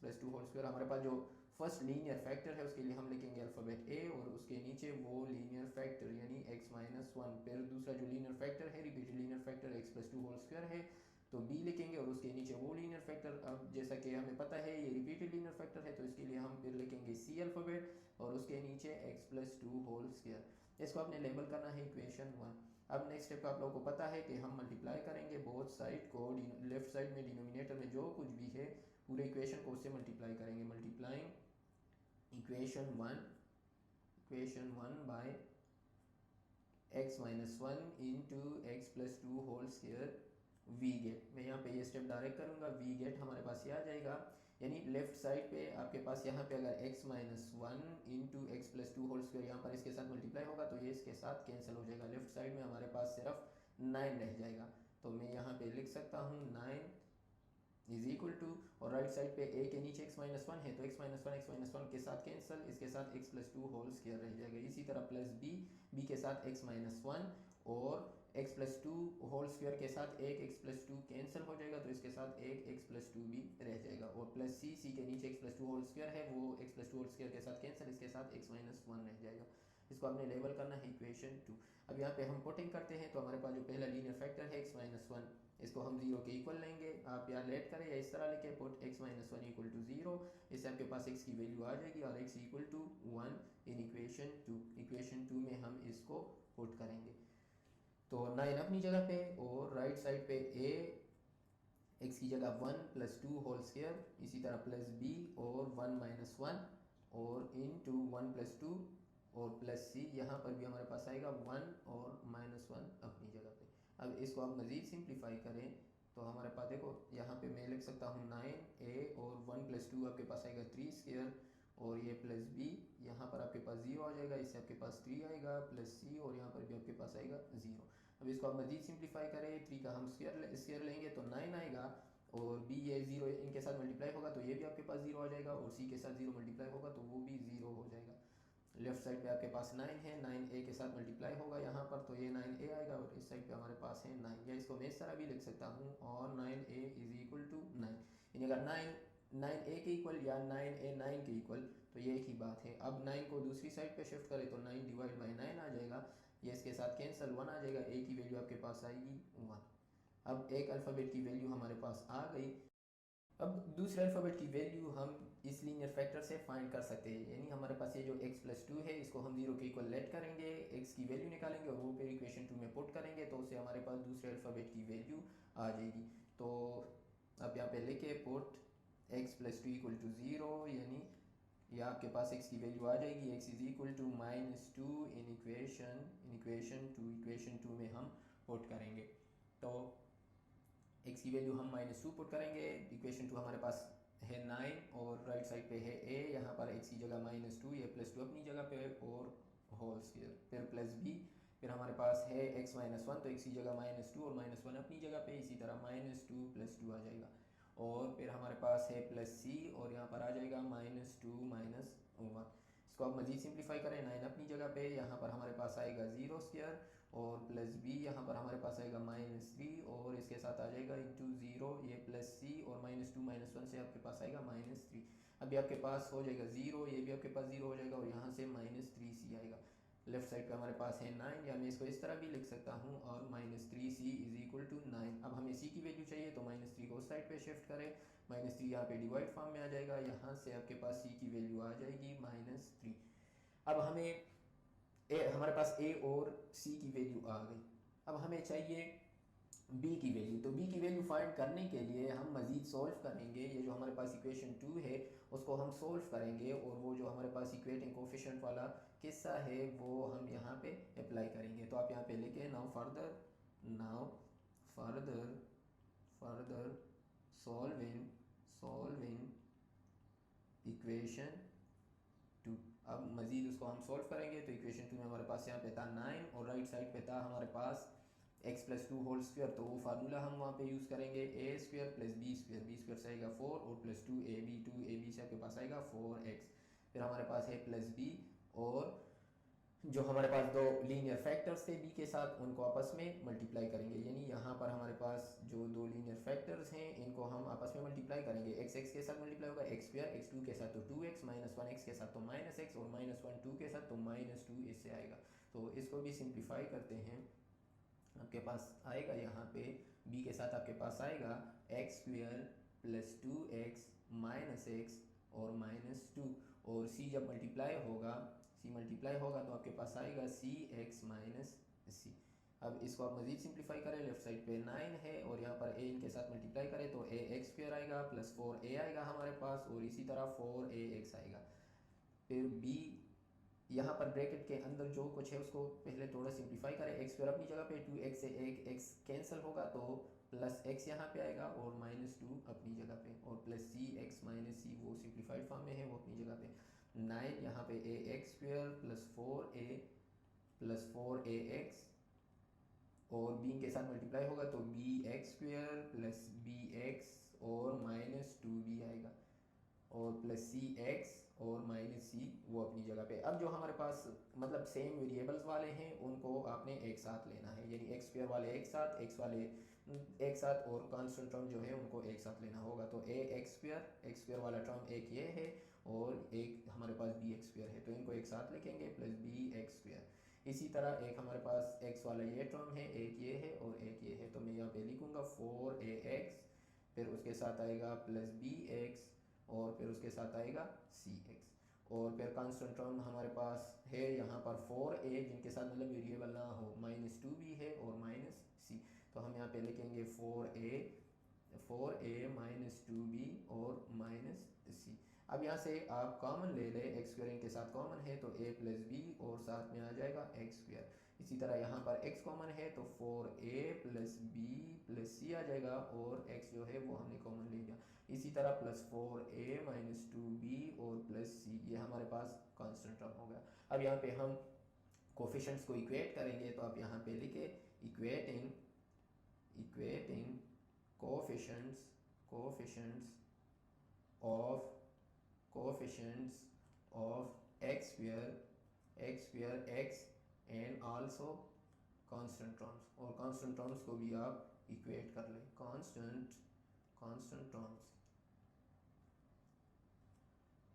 एक्स प्लस 2 होल स्क्वायर। हमारे पास जो फर्स्ट लीनियर फैक्टर है उसके लिए हम लिखेंगे अल्फ़ाबेट ए और उसके नीचे वो लीनियर फैक्टर यानी एक्स माइनस 1। फिर दूसरा जो लीनियर फैक्टर है repeated linear factor x plus 2 whole square है, तो b लिखेंगे और उसके नीचे वो लीनियर फैक्टर। अब जैसा कि हमें पता है ये रिपीटेड लीनियर फैक्टर है, तो इसके लिए हम फिर लिखेंगे c अल्फ़ाबेट और उसके नीचे x प्लस 2 होल स्क्वायर। इसको आपने लेबल करना है इक्वेशन 1। अब नेक्स्ट स्टेप आप लोगों को पता है कि हम मल्टीप्लाई करेंगे बोथ साइड को, लेफ्ट साइड में डिनोमिनेटर में जो कुछ भी है पूरे इक्वेशन को उससे मल्टीप्लाई करेंगे। Multiplying equation 1 by x minus 1 into x plus 2 whole square we get. मैं यहाँ पे ये स्टेप डायरेक्ट करूँगा, वी गेट हमारे पास ये आ जाएगा, यानी लेफ्ट साइड पे आपके पास यहाँ पे अगर x minus 1 into x plus 2 whole square यहाँ पर इसके साथ मल्टीप्लाई होगा तो ये इसके साथ कैंसिल हो जाएगा, लेफ्ट साइड में हमारे पास सिर्फ 9 रह जाएगा। तो मैं यहाँ पे लिख सकता हूँ 9 इज इक्वल टू, और राइट साइड पे a के नीचे x माइनस 1 है तो x माइनस 1 के साथ कैंसिल, इसके साथ x प्लस 2 होल स्क्वायर रह जाएगा। इसी तरह प्लस b के साथ x माइनस 1 और x प्लस 2 होल स्क्वायर के साथ एक x प्लस 2 कैंसिल हो जाएगा तो इसके साथ एक x प्लस 2 भी रह जाएगा। और प्लस c के नीचे x प्लस 2 होल स्क्वायर है वो x प्लस 2 होल स्क्वायर के साथ कैंसिल, इसके साथ x माइनस 1 रह जाएगा। इसको आपने लेबल करना है इक्वेशन 2। अब यहाँ पे हम पुटिंग करते हैं तो हमारे पास जो पहला लीनियर फैक्टर है x माइनस 1, इसको हम 0 के इक्वल लेंगे। आप यार लेट करें या इस तरह लिखे put x minus 1 equal to 0, इससे आपके पास x की वैल्यू आ जाएगी और x equal to 1 in equation 2। Equation 2 में हम इसको पुट करेंगे तो 9 अपनी जगह पे और राइट साइड पे a x की जगह 1 प्लस 2 होल स्क्वायर, इसी तरह प्लस b और 1 माइनस 1 और इन टू 1 प्लस 2 और प्लस c, यहाँ पर भी हमारे पास आएगा 1 और माइनस 1 अपनी जगह पे। अब इसको आप मज़ीद सिंप्लीफाई करें तो हमारे पास देखो यहाँ पे मैं लिख सकता हूँ 9a और 1 प्लस 2 आपके पास आएगा 3 स्क्वायर और ये प्लस b, यहाँ पर आपके पास 0 आ जाएगा, इससे आपके पास 3 आएगा प्लस c और यहाँ पर भी आपके पास आएगा 0। अब इसको आप मजीद सिंप्लीफाई करें, 3 का हम स्क्वायर लेंगे तो 9 आएगा और b ये 0 इनके साथ मल्टीप्लाई होगा तो ये भी आपके पास 0 आ जाएगा और c के साथ 0 मल्टीप्लाई होगा तो वो भी 0 हो जाएगा। लेफ्ट साइड पे आपके पास 9 है, 9a के साथ मल्टीप्लाई होगा यहाँ पर तो ये 9a आएगा और इस साइड पे हमारे पास है 9, या इसको मैं इस तरह भी लिख सकता हूँ और 9a इज इक्वल टू 9, यानी अगर 9a के इक्वल या 9a 9 के इक्वल तो ये एक ही बात है। अब 9 को दूसरी साइड पे शिफ्ट करें तो 9 डिवाइड बाई 9 आ जाएगा, ये इसके साथ कैंसिल 1 आ जाएगा, a की वैल्यू आपके पास आएगी 1। अब एक अल्फ़ाबेट की वैल्यू हमारे पास आ गई। अब दूसरे अल्फ़ाबेट की वैल्यू हम इस लीनियर फैक्टर से फाइंड कर सकते हैं, यानी हमारे पास ये जो x प्लस 2 है इसको हम 0 के इक्वल लेट करेंगे, x की वैल्यू निकालेंगे और वो फिर इक्वेशन 2 में पुट करेंगे तो उससे हमारे पास दूसरे अल्फ़ाबेट की वैल्यू आ जाएगी। तो अब यहाँ पे लिखे put x plus 2 equal to 0, यानी या आपके पास x की वैल्यू आ जाएगी x is equal to -2 in equation 2। Equation 2 में हम पुट करेंगे तो x की वैल्यू हम -2 पुट करेंगे, इक्वेशन 2 हमारे पास है 9 और राइट साइड पे है a, यहाँ पर x की जगह -2, ये प्लस 2 अपनी जगह पे और होल स्क्वायर, फिर प्लस b, फिर हमारे पास है x माइनस 1 तो x की जगह -2 और -1 अपनी जगह पे, इसी तरह -2 प्लस 2 आ जाएगा और फिर हमारे पास है प्लस c और यहाँ पर आ जाएगा -2 -1। इसको आप मजीद सिंप्लीफाई करें, 9 अपनी जगह पे, यहाँ पर हमारे पास आएगा 0 स्क्वायर और प्लस बी यहाँ पर हमारे पास आएगा -3 और इसके साथ आ जाएगा इंटू 0 ये प्लस सी और -2 -1 से आपके पास आएगा -3। अभी आपके पास हो जाएगा 0, ये भी आपके पास 0 हो जाएगा और यहाँ से -3c आएगा। लेफ्ट साइड पे हमारे पास है 9 या मैं इसको इस तरह भी लिख सकता हूँ और -3c इज इक्वल टू 9। अब हमें c की वैल्यू चाहिए तो -3 को उस साइड पे शिफ्ट करें, -3 यहाँ पे डिवाइड फॉर्म में आ जाएगा, यहाँ से आपके पास c की वैल्यू आ जाएगी -3। अब हमें हमारे पास a और c की वैल्यू आ गई। अब हमें चाहिए b की वैल्यू, तो b की वैल्यू फाइंड करने के लिए हम मज़ीद सोल्व करेंगे। ये जो हमारे पास इक्वेशन 2 है उसको हम सोल्व करेंगे और वो जो हमारे पास इक्वेटिंग कोफिशिएंट वाला किस्सा है वो हम यहाँ पे अप्लाई करेंगे। तो आप यहाँ पे लिखें नाउ फर्दर सॉल्विंग इक्वेशन 2। अब मज़ीद उसको हम सोल्व करेंगे तो इक्वेशन 2 में हमारे पास यहाँ पे था 9 और राइट साइड पे था हमारे पास x प्लस 2 होल स्क्वायर, तो वो फार्मूला हम वहाँ पे यूज़ करेंगे a square plus b square से आएगा 4 और प्लस 2ab से आपके पास आएगा 4x। फिर हमारे पास है प्लस b और जो हमारे पास दो लीनियर फैक्टर्स थे b के साथ उनको आपस में मल्टीप्लाई करेंगे, यानी यहाँ पर हमारे पास जो दो लीनियर फैक्टर्स हैं इनको हम आपस में मल्टीप्लाई करेंगे। x के साथ मल्टीप्लाई होगा x स्क्वायर, x 2 के साथ तो 2x, -1 के साथ तो -x और -1 2 के साथ तो -2 इससे आएगा। तो इसको भी सिंप्लीफाई करते हैं, आपके पास आएगा यहाँ पे b के साथ आपके पास आएगा x square plus 2x -x और -2 और c जब मल्टीप्लाई होगा तो आपके पास आएगा cx -c। अब इसको आप मज़ीद सिंप्लीफाई करें, लेफ्ट साइड पे 9 है और यहाँ पर a इनके साथ मल्टीप्लाई करें तो ax स्क्वायर आएगा प्लस 4a आएगा हमारे पास और इसी तरह 4ax आएगा। फिर b यहाँ पर ब्रैकेट के अंदर जो कुछ है उसको पहले थोड़ा सिंप्लीफाई करें। एक्स स्क्वायर अपनी जगह पे 2x से एक x कैंसिल होगा तो प्लस x यहाँ पे आएगा और -2 अपनी जगह पे और प्लस cx -c वो सिंप्लीफाइड फॉर्म में है वो अपनी जगह पे। 9 यहाँ पे ax स्क्वायर प्लस 4ax और b के साथ मल्टीप्लाई होगा तो bx स्क्वायर प्लस bx और -2b आएगा और प्लस cx और -c वो अपनी जगह पे। अब जो हमारे पास मतलब सेम वेरिएबल्स वाले हैं उनको आपने एक साथ लेना है, यानी x स्क्वायर वाले एक साथ, x वाले एक साथ और कांस्टेंट टर्म जो है उनको एक साथ लेना होगा। तो x स्क्वायर वाला टर्म एक ये है और एक हमारे पास bx स्क्वायर है तो इनको एक साथ लिखेंगे प्लस bx स्क्वायर। इसी तरह एक हमारे पास x वाला ये टर्म है, एक ये है और एक ये है, तो मैं यहाँ पे लिखूँगा 4ax, फिर उसके साथ आएगा प्लस bx और फिर उसके साथ आएगा cx और फिर कांस्टेंट टर्म हमारे पास है यहाँ पर 4a जिनके साथ मतलब वेरिएबल ना हो, -2 भी है और -c, तो हम यहाँ पे लिखेंगे 4a -2b और -c। अब यहाँ से आप कॉमन ले लें, एक्स स्क्वायर के साथ कॉमन है तो a प्लस बी और साथ में आ जाएगा एक्स स्क्वायर। इसी तरह यहाँ पर x कॉमन है तो 4a प्लस बी प्लस सी आ जाएगा और x जो है वो हमने कॉमन ले लिया। इसी तरह प्लस 4a -2b और प्लस सी, ये हमारे पास कांस्टेंट टर्म हो गया। अब यहाँ पे हम कोफिशिएंट्स को इक्वेट करेंगे तो आप यहाँ पे लिखे equating coefficients of x square x and also constant terms, और कांस्टेंट टर्म्स को भी आप इक्वेट कर लें, कांस्टेंट टर्म्स।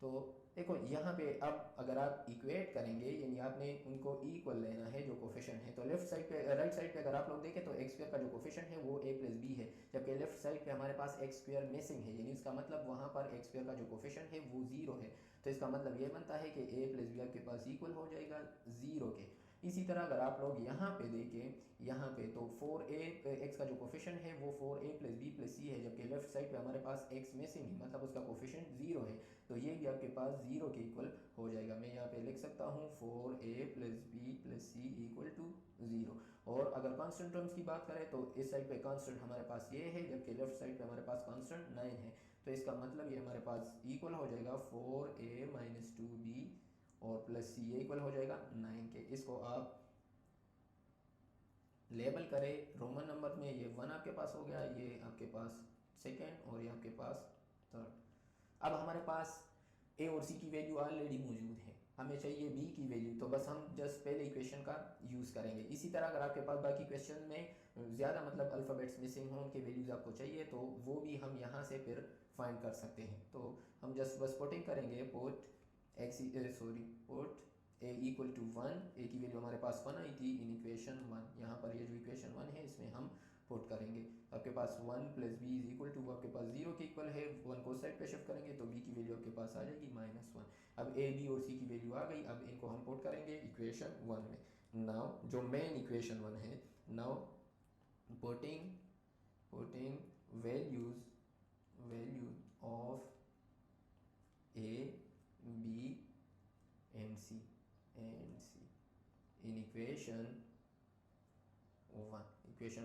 तो देखो यहाँ पे अब अगर आप इक्वेट करेंगे यानी आपने उनको इक्वल लेना है जो कोफिशिएंट है, तो लेफ्ट साइड पे राइट साइड पे अगर आप लोग देखें तो एक्स स्क्वायर का जो कोफिशिएंट है वो a प्लस बी है, जबकि लेफ्ट साइड पे हमारे पास एक्स स्क्वायर मिसिंग है, यानी इसका मतलब वहाँ पर एक्स स्क्वायर का जो कोफिशिएंट है वो 0 है। तो इसका मतलब ये बनता है कि a प्लस बी आपके पास इक्वल हो जाएगा 0 के। इसी तरह अगर आप लोग यहाँ पे देखें, यहाँ पे तो 4a एक्स का जो कोफिशिएंट है वो 4a plus b plus c है, जबकि लेफ्ट साइड पे हमारे पास x मिसिंग है मतलब उसका कोफिशिएंट 0 है, तो ये भी आपके पास 0 के इक्वल हो जाएगा। मैं यहाँ पे लिख सकता हूँ 4a plus b plus c equal to 0। और अगर कांस्टेंट टर्म्स की बात करें तो इस साइड पे कांस्टेंट हमारे पास ये है, जबकि लेफ्ट साइड पे हमारे पास कांस्टेंट 9 है, तो इसका मतलब ये हमारे पास इक्वल हो जाएगा 4a माइनस 2b और प्लस सी इक्वल हो जाएगा 9 के। इसको आप लेबल करें रोमन नंबर में, ये 1 आपके पास हो गया, ये आपके पास सेकेंड और ये आपके पास थर्ड। अब हमारे पास ए और सी की वैल्यू ऑलरेडी मौजूद है, हमें चाहिए b की वैल्यू, तो बस हम जस्ट पहले इक्वेशन का यूज़ करेंगे। इसी तरह अगर आपके पास बाकी क्वेश्चन में ज़्यादा मतलब अल्फ़ाबेट्स मिसिंग हों, उनके वैल्यूज़ आपको चाहिए, तो वो भी हम यहाँ से फिर फाइंड कर सकते हैं। तो हम जस्ट बस पुटिंग करेंगे, पुट ए इक्वल टू 1, ए की वैल्यू हमारे पास 1 आई थी इन इक्वेशन 1। यहाँ पर ये जो इक्वेशन 1 है इसमें हम पुट करेंगे। आपके पास 1 plus b is equal to, आपके पास 0 के इक्वल है, 1 को साइड पे शिफ्ट करेंगे तो b की वैल्यू आपके पास आ जाएगी -1। अब a b और c की वैल्यू आ गई, अब इनको हम पुट करेंगे इक्वेशन 1 में। नाउ जो मेन इक्वेशन 1 है, now putting values of a b and c in equation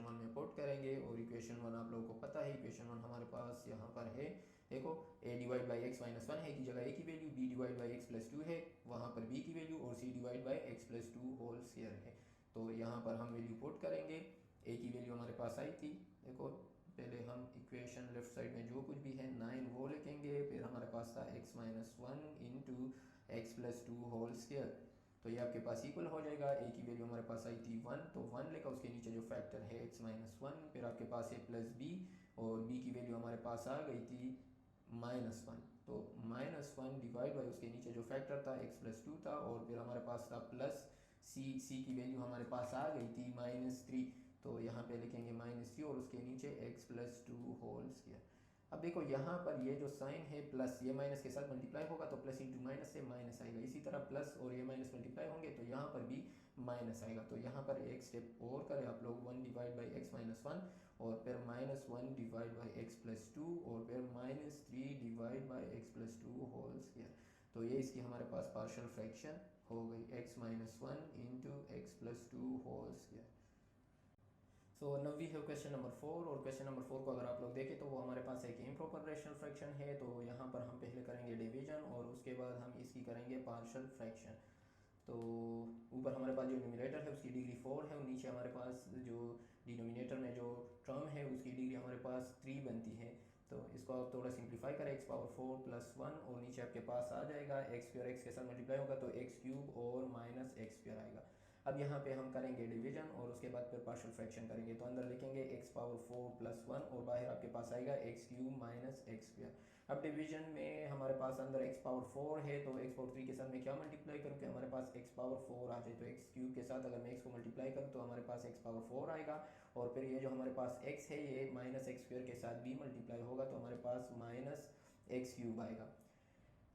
1 में पुट करेंगे। और इक्वेशन 1 आप लोगों को पता है, इक्वेशन 1 हमारे पास यहाँ पर है, देखो a divide by x minus 1 है की जगह a की value, b divide by x plus 2 है वहाँ पर b की वैल्यू, और c divide by x plus 2 whole square है। तो यहाँ पर हम वैल्यू पुट करेंगे। a की वैल्यू हमारे पास आई थी, देखो पहले हम इक्वेशन लेफ्ट साइड में जो कुछ भी है 9 वो लिखेंगे, फिर हमारे पास था x minus 1 into x plus 2 whole square, तो ये आपके पास इक्वल हो जाएगा। a की वैल्यू हमारे पास आई थी 1, तो 1 लेकर उसके नीचे जो फैक्टर है x माइनस 1, फिर आपके पास है प्लस b, और b की वैल्यू हमारे पास आ गई थी -1, तो -1 डिवाइड बाई उसके नीचे जो फैक्टर था x प्लस 2 था, और फिर हमारे पास था प्लस c की वैल्यू हमारे पास आ गई थी -3, तो यहाँ पे लिखेंगे -3 और उसके नीचे x प्लस 2 होल स्क्वायर। अब देखो यहाँ पर ये जो साइन है प्लस, ये माइनस के साथ मल्टीप्लाई होगा तो प्लस इंटू माइनस से माइनस आएगा, इसी तरह प्लस और ये माइनस मल्टीप्लाई होंगे तो यहाँ पर भी माइनस आएगा। तो यहाँ पर एक स्टेप और करें आप लोग, 1 डिवाइड बाई एक्स माइनस 1, और फिर -1 डिवाइड बाई एक्स प्लस 2, और फिर -3 divide by x plus 2 whole square. तो ये इसकी हमारे पास पार्शियल फ्रैक्शन हो गई, x minus 1 into x plus 2 whole square. So now we have question number 4, और क्वेश्चन नंबर 4 को अगर आप लोग देखें तो वो हमारे पास एक इम्प्रॉपर रेशनल फ्रैक्शन है। तो यहाँ पर हम पहले करेंगे डिवीजन और उसके बाद हम इसकी करेंगे पार्शियल फ्रैक्शन। तो ऊपर हमारे पास जो न्यूमरेटर है उसकी डिग्री 4 है, और नीचे हमारे पास जो डिनोमिनेटर में जो टर्म है उसकी डिग्री हमारे पास 3 बनती है। तो इसको आप थोड़ा सिंप्लीफाई करें, x पावर 4 प्लस 1, और नीचे आपके पास आ जाएगा एक्स स्क्वायर, एक्स के साथ मल्टीप्लाई होगा तो एक्स क्यूब और माइनस एक्स स्क्वायर आएगा। अब यहाँ पे हम करेंगे डिवीजन और उसके बाद फिर पार्शियल फ्रैक्शन करेंगे। तो अंदर लिखेंगे x पावर 4 प्लस 1, और बाहर आपके पास आएगा x cube minus x square. अब डिवीजन में हमारे पास अंदर x पावर 4 है, तो x पावर 3 के साथ मैं क्या मल्टीप्लाई करूँ कि हमारे पास x पावर 4 आ जाए, तो एक्स क्यूब के साथ अगर मैं x को मल्टीप्लाई करूँ तो हमारे पास x पावर 4 आएगा, और फिर ये जो हमारे पास x है ये माइनस एक्स स्क्वायर के साथ भी मल्टीप्लाई होगा तो हमारे पास माइनस एक्स क्यूब आएगा।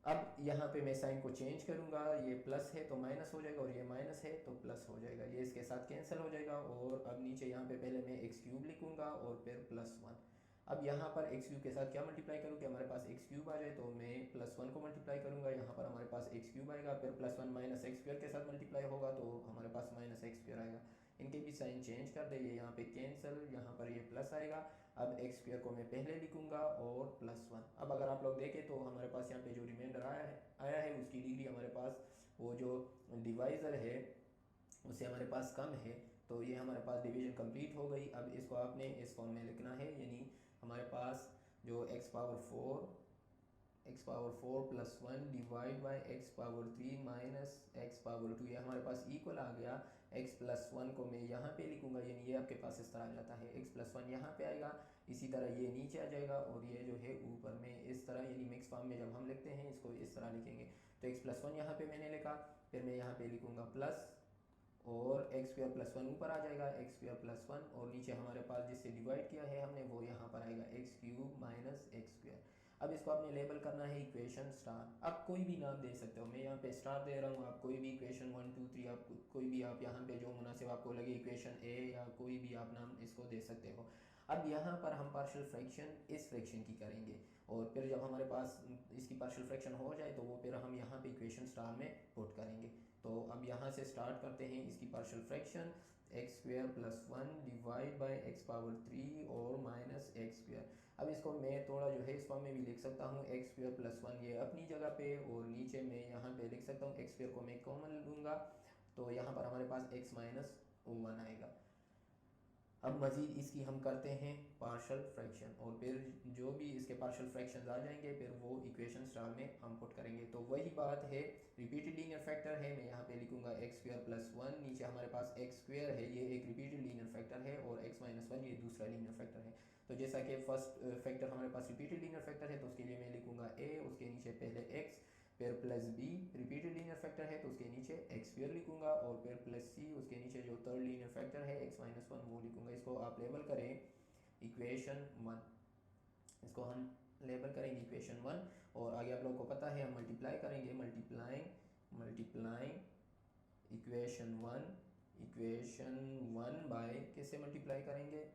अब यहाँ पे मैं साइन को चेंज करूँगा, ये प्लस है तो माइनस हो जाएगा, और ये माइनस है तो प्लस हो जाएगा, ये इसके साथ कैंसिल हो जाएगा। और अब नीचे यहाँ पे पहले मैं एक्स क्यूब लिखूँगा और फिर प्लस 1। अब यहाँ पर एक्स क्यूब के साथ क्या मल्टीप्लाई करूँ कि हमारे पास एक्स क्यूब आ जाए, तो मैं प्लस 1 को मल्टीप्लाई करूँगा, यहाँ पर हमारे पास एक्स क्यूब आएगा, फिर प्लस 1 माइनस एक्स स्क्वायर के साथ मल्टीप्लाई होगा तो हमारे पास माइनस एक्स स्क्वायर आएगा। इनके भी साइन चेंज कर दे, ये यहाँ पे कैंसिल, यहाँ पर ये प्लस आएगा। अब एक्स स्क्वायर को मैं पहले लिखूंगा और प्लस 1। अब अगर आप लोग देखें तो हमारे पास यहाँ पे जो रिमाइंडर आया है उसकी डिग्री हमारे पास वो जो डिवाइज़र है उससे हमारे पास कम है, तो ये हमारे पास डिवीजन कंप्लीट हो गई। अब इसको आपने इस फॉर्म में लिखना है, यानी हमारे पास जो x power 4 plus 1 divide by x power 3 minus x power 2, ये हमारे पास इक्वल आ गया। x प्लस 1 को मैं यहाँ पे लिखूंगा, यानी ये आपके पास इस तरह आ जाता है, x प्लस 1 यहाँ पे आएगा, इसी तरह ये नीचे आ जाएगा, और ये जो है ऊपर में इस तरह, यानी मिक्स फॉर्म में जब हम लिखते हैं इसको इस तरह लिखेंगे। तो x प्लस 1 यहाँ पे मैंने लिखा, फिर मैं यहाँ पे लिखूँगा प्लस, और एक्स स्क्वायर प्लस 1 ऊपर आ जाएगा, एक्स स्क्वायर प्लस 1, और नीचे हमारे पास जिससे डिवाइड किया है हमने वो यहाँ पर आएगा x cube minus x square. अब इसको आपने लेबल करना है इक्वेशन स्टार। आप कोई भी नाम दे सकते हो, मैं यहाँ पे स्टार दे रहा हूँ, आप कोई भी इक्वेशन 1 2 3 आप कोई भी आप यहाँ पे जो मुनासिब आपको लगे इक्वेशन ए या कोई भी आप नाम इसको दे सकते हो। अब यहाँ पर हम पार्शियल फ्रैक्शन इस फ्रैक्शन की करेंगे, और फिर जब हमारे पास इसकी पार्शियल फ्रैक्शन हो जाए तो वो फिर हम यहाँ पे इक्वेशन स्टार में पुट करेंगे। तो अब यहाँ से स्टार्ट करते हैं इसकी partial fraction, x square plus 1 divide by x power 3 और माइनस एक्स स्क्वायर। अब इसको मैं थोड़ा जो है इस फॉर्म में भी लिख सकता हूँ, एक्स स्क्वायर प्लस 1 ये अपनी जगह पे, और नीचे मैं यहाँ पे लिख सकता हूँ एक्स स्क्वायर को मैं कॉमन लूँगा, तो यहाँ पर हमारे पास एक्स माइनस 1 आएगा। अब मज़ीद इसकी हम करते हैं पार्शल फ्रैक्शन, और फिर जो भी इसके पार्शल फ्रैक्शन आ जाएंगे फिर वो इक्वेशन स्टार में हम पुट करेंगे। तो वही बात है, रिपीटेड लीनियर फैक्टर है, मैं यहाँ पे लिखूंगा एक्स स्क्वायर प्लस वन, नीचे हमारे पास एक्स स्क्वायर है, ये एक रिपीटेड लीनियर फैक्टर है, और एक्स माइनस वन ये दूसरा लीनियर फैक्टर है। तो जैसा कि फर्स्ट फैक्टर हमारे पास रिपीटेड लीनियर फैक्टर है तो उसके लिए मैं लिखूंगा ए, उसके नीचे पहले एक्स, फिर plus b, repeated linear factor है तो उसके नीचे एक्स स्क्वायर लिखूंगा, और फिर प्लस सी, उसके नीचे जो थर्ड लीनियर फैक्टर है एक्स माइनस वन वो लिखूंगा। इसको आप लेबल करें इक्वेशन वन, इसको हम लेबल करेंगे इक्वेशन वन। और आगे आप लोगों को पता है हम मल्टीप्लाई करेंगे, मल्टीप्लाइंग इक्वेशन वन बाय कैसे मल्टीप्लाई करेंगे,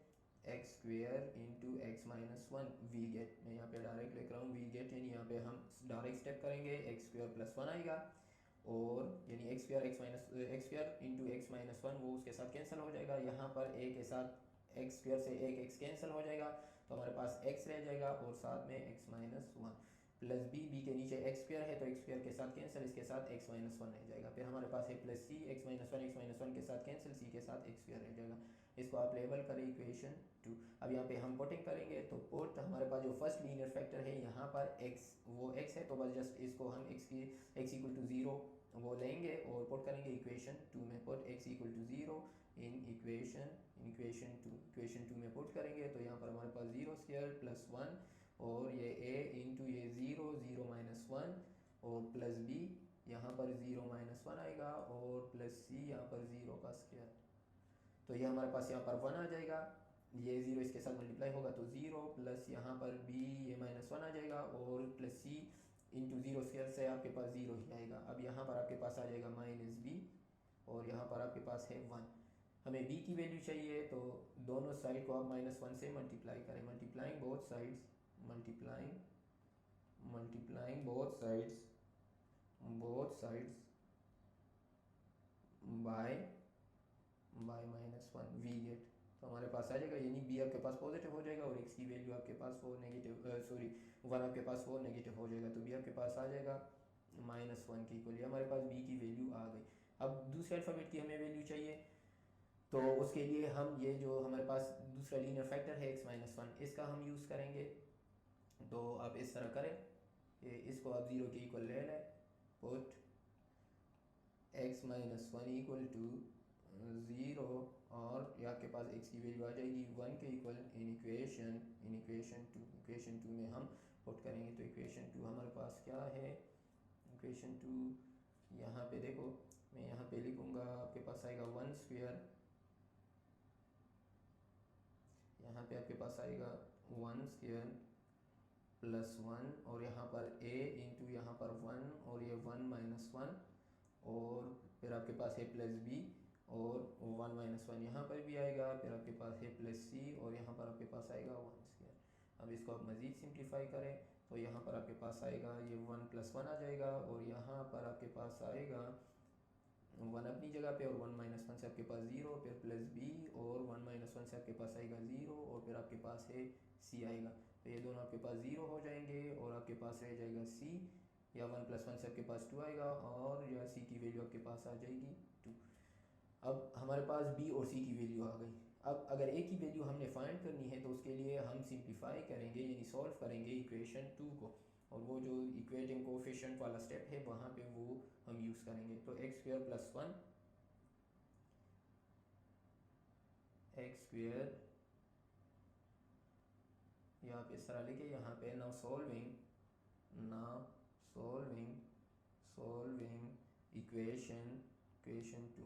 x square into x minus one we get, मैं यहाँ पे डायरेक्ट लिख रहा हूँ वी गेट, यानी यहाँ पे हम डायरेक्ट स्टेप करेंगे, एक्स स्क्वेयर प्लस वन आएगा, और यानी x square into x minus one वो उसके साथ कैंसिल हो जाएगा, यहाँ पर ए के साथ एक्स स्क्वेयर से एक एक्स कैंसिल हो जाएगा, तो हमारे पास एक्स रह जाएगा, और साथ में x minus one, plus b, b के नीचे एक्स स्क्वेयर है तो एक्स स्क्वेयर के साथ कैंसिल, इसके साथ एक्स माइनस वन रह जाएगा, फिर हमारे पास है plus c, x minus one के साथ कैंसिल, सी के साथ एक्स स्क्वेयर रह जाएगा। इसको आप लेबल करें इक्वेशन टू। अब यहाँ पे हम पुटिंग करेंगे, तो पुट हमारे पास जो फर्स्ट लीनियर फैक्टर है यहाँ पर एक्स, वो एक्स है तो बस जस्ट इसको हम एक्स इक्वल टू ज़ीरो वो लेंगे और पुट करेंगे इक्वेशन टू में, put x equal to zero in equation two में पुट करेंगे, तो यहाँ पर हमारे पास ज़ीरो स्क्वायर प्लस वन, और ये a इंटू ये ज़ीरो माइनस वन, और प्लस b यहाँ पर ज़ीरो माइनस वन आएगा, और प्लस c यहाँ पर ज़ीरो का स्क्वायर, तो ये हमारे पास यहाँ पर वन आ जाएगा, ये ज़ीरो इसके साथ मल्टीप्लाई होगा तो ज़ीरो, प्लस यहाँ पर b ये माइनस वन आ जाएगा, और plus c into zero square से आपके पास ज़ीरो ही आएगा। अब यहाँ पर आपके पास आ जाएगा माइनस b, और यहाँ पर आपके पास है वन। हमें b की वैल्यू चाहिए, तो दोनों साइड को आप माइनस वन से मल्टीप्लाई करें, multiplying both sides by minus one we get, तो हमारे पास आ जाएगा, यानी बी आपके पास पॉजिटिव हो जाएगा और एक्स की वैल्यू आपके पास वो नेगेटिव वन आपके पास वो नेगेटिव हो जाएगा, तो बी आपके पास आ जाएगा माइनस वन की इक्वल, हमारे पास बी की वैल्यू आ गई। अब दूसरे अल्फ़ाबेट की हमें वैल्यू चाहिए, तो उसके लिए हम ये जो हमारे पास दूसरा लीनियर फैक्टर है एक्स माइनस वन, इसका हम यूज़ करेंगे। तो आप इस तरह करें, इसको आप ज़ीरो के इक्वल ले लें, put x minus one equal to zero, और ये आपके पास एक्स की वैल्यू आ जाएगी वन के इक्वल इन इक्वेशन टू में हम पुट करेंगे। तो इक्वेशन टू हमारे पास क्या है, इक्वेशन टू यहाँ पे देखो, मैं यहाँ पे लिखूँगा, आपके पास आएगा वन स्क्वायर, यहाँ पे आपके पास आएगा वन स्क्वायर प्लस वन, और यहाँ पर a इंटू यहाँ पर वन, और ये वन माइनस वन, और फिर आपके पास है प्लस b, और वन माइनस वन यहाँ पर भी आएगा, फिर आपके पास है प्लस c, और यहाँ पर आपके पास आएगा वन स्क्वायर। अब इसको आप मज़ीद सिंप्लीफाई करें, तो यहाँ पर आपके पास आएगा ये वन प्लस वन आ जाएगा, और यहाँ पर आपके पास आएगा वन अपनी जगह पे, और वन माइनस वन से आपके पास ज़ीरो, फिर प्लस बी, और वन माइनस वन से आपके पास आएगा ज़ीरो, और फिर आपके पास है सी आएगा, तो ये दोनों आपके पास ज़ीरो हो जाएंगे, और आपके पास रह जाएगा सी, या वन प्लस वन से आपके पास टू आएगा, और या सी की वैल्यू आपके पास आ जाएगी टू। अब हमारे पास बी और सी की वैल्यू आ गई। अब अगर ए की वैल्यू हमने फाइंड करनी है तो उसके लिए हम सिंप्लीफाई करेंगे, यानी सॉल्व करेंगे इक्वेशन टू को, और वो जो इक्वेटिंग कोफिशिएंट वाला स्टेप है वहाँ पे वो हम यूज़ करेंगे। तो x square plus one, x square या आप इस तरह लिखे यहाँ पे, now solving equation two,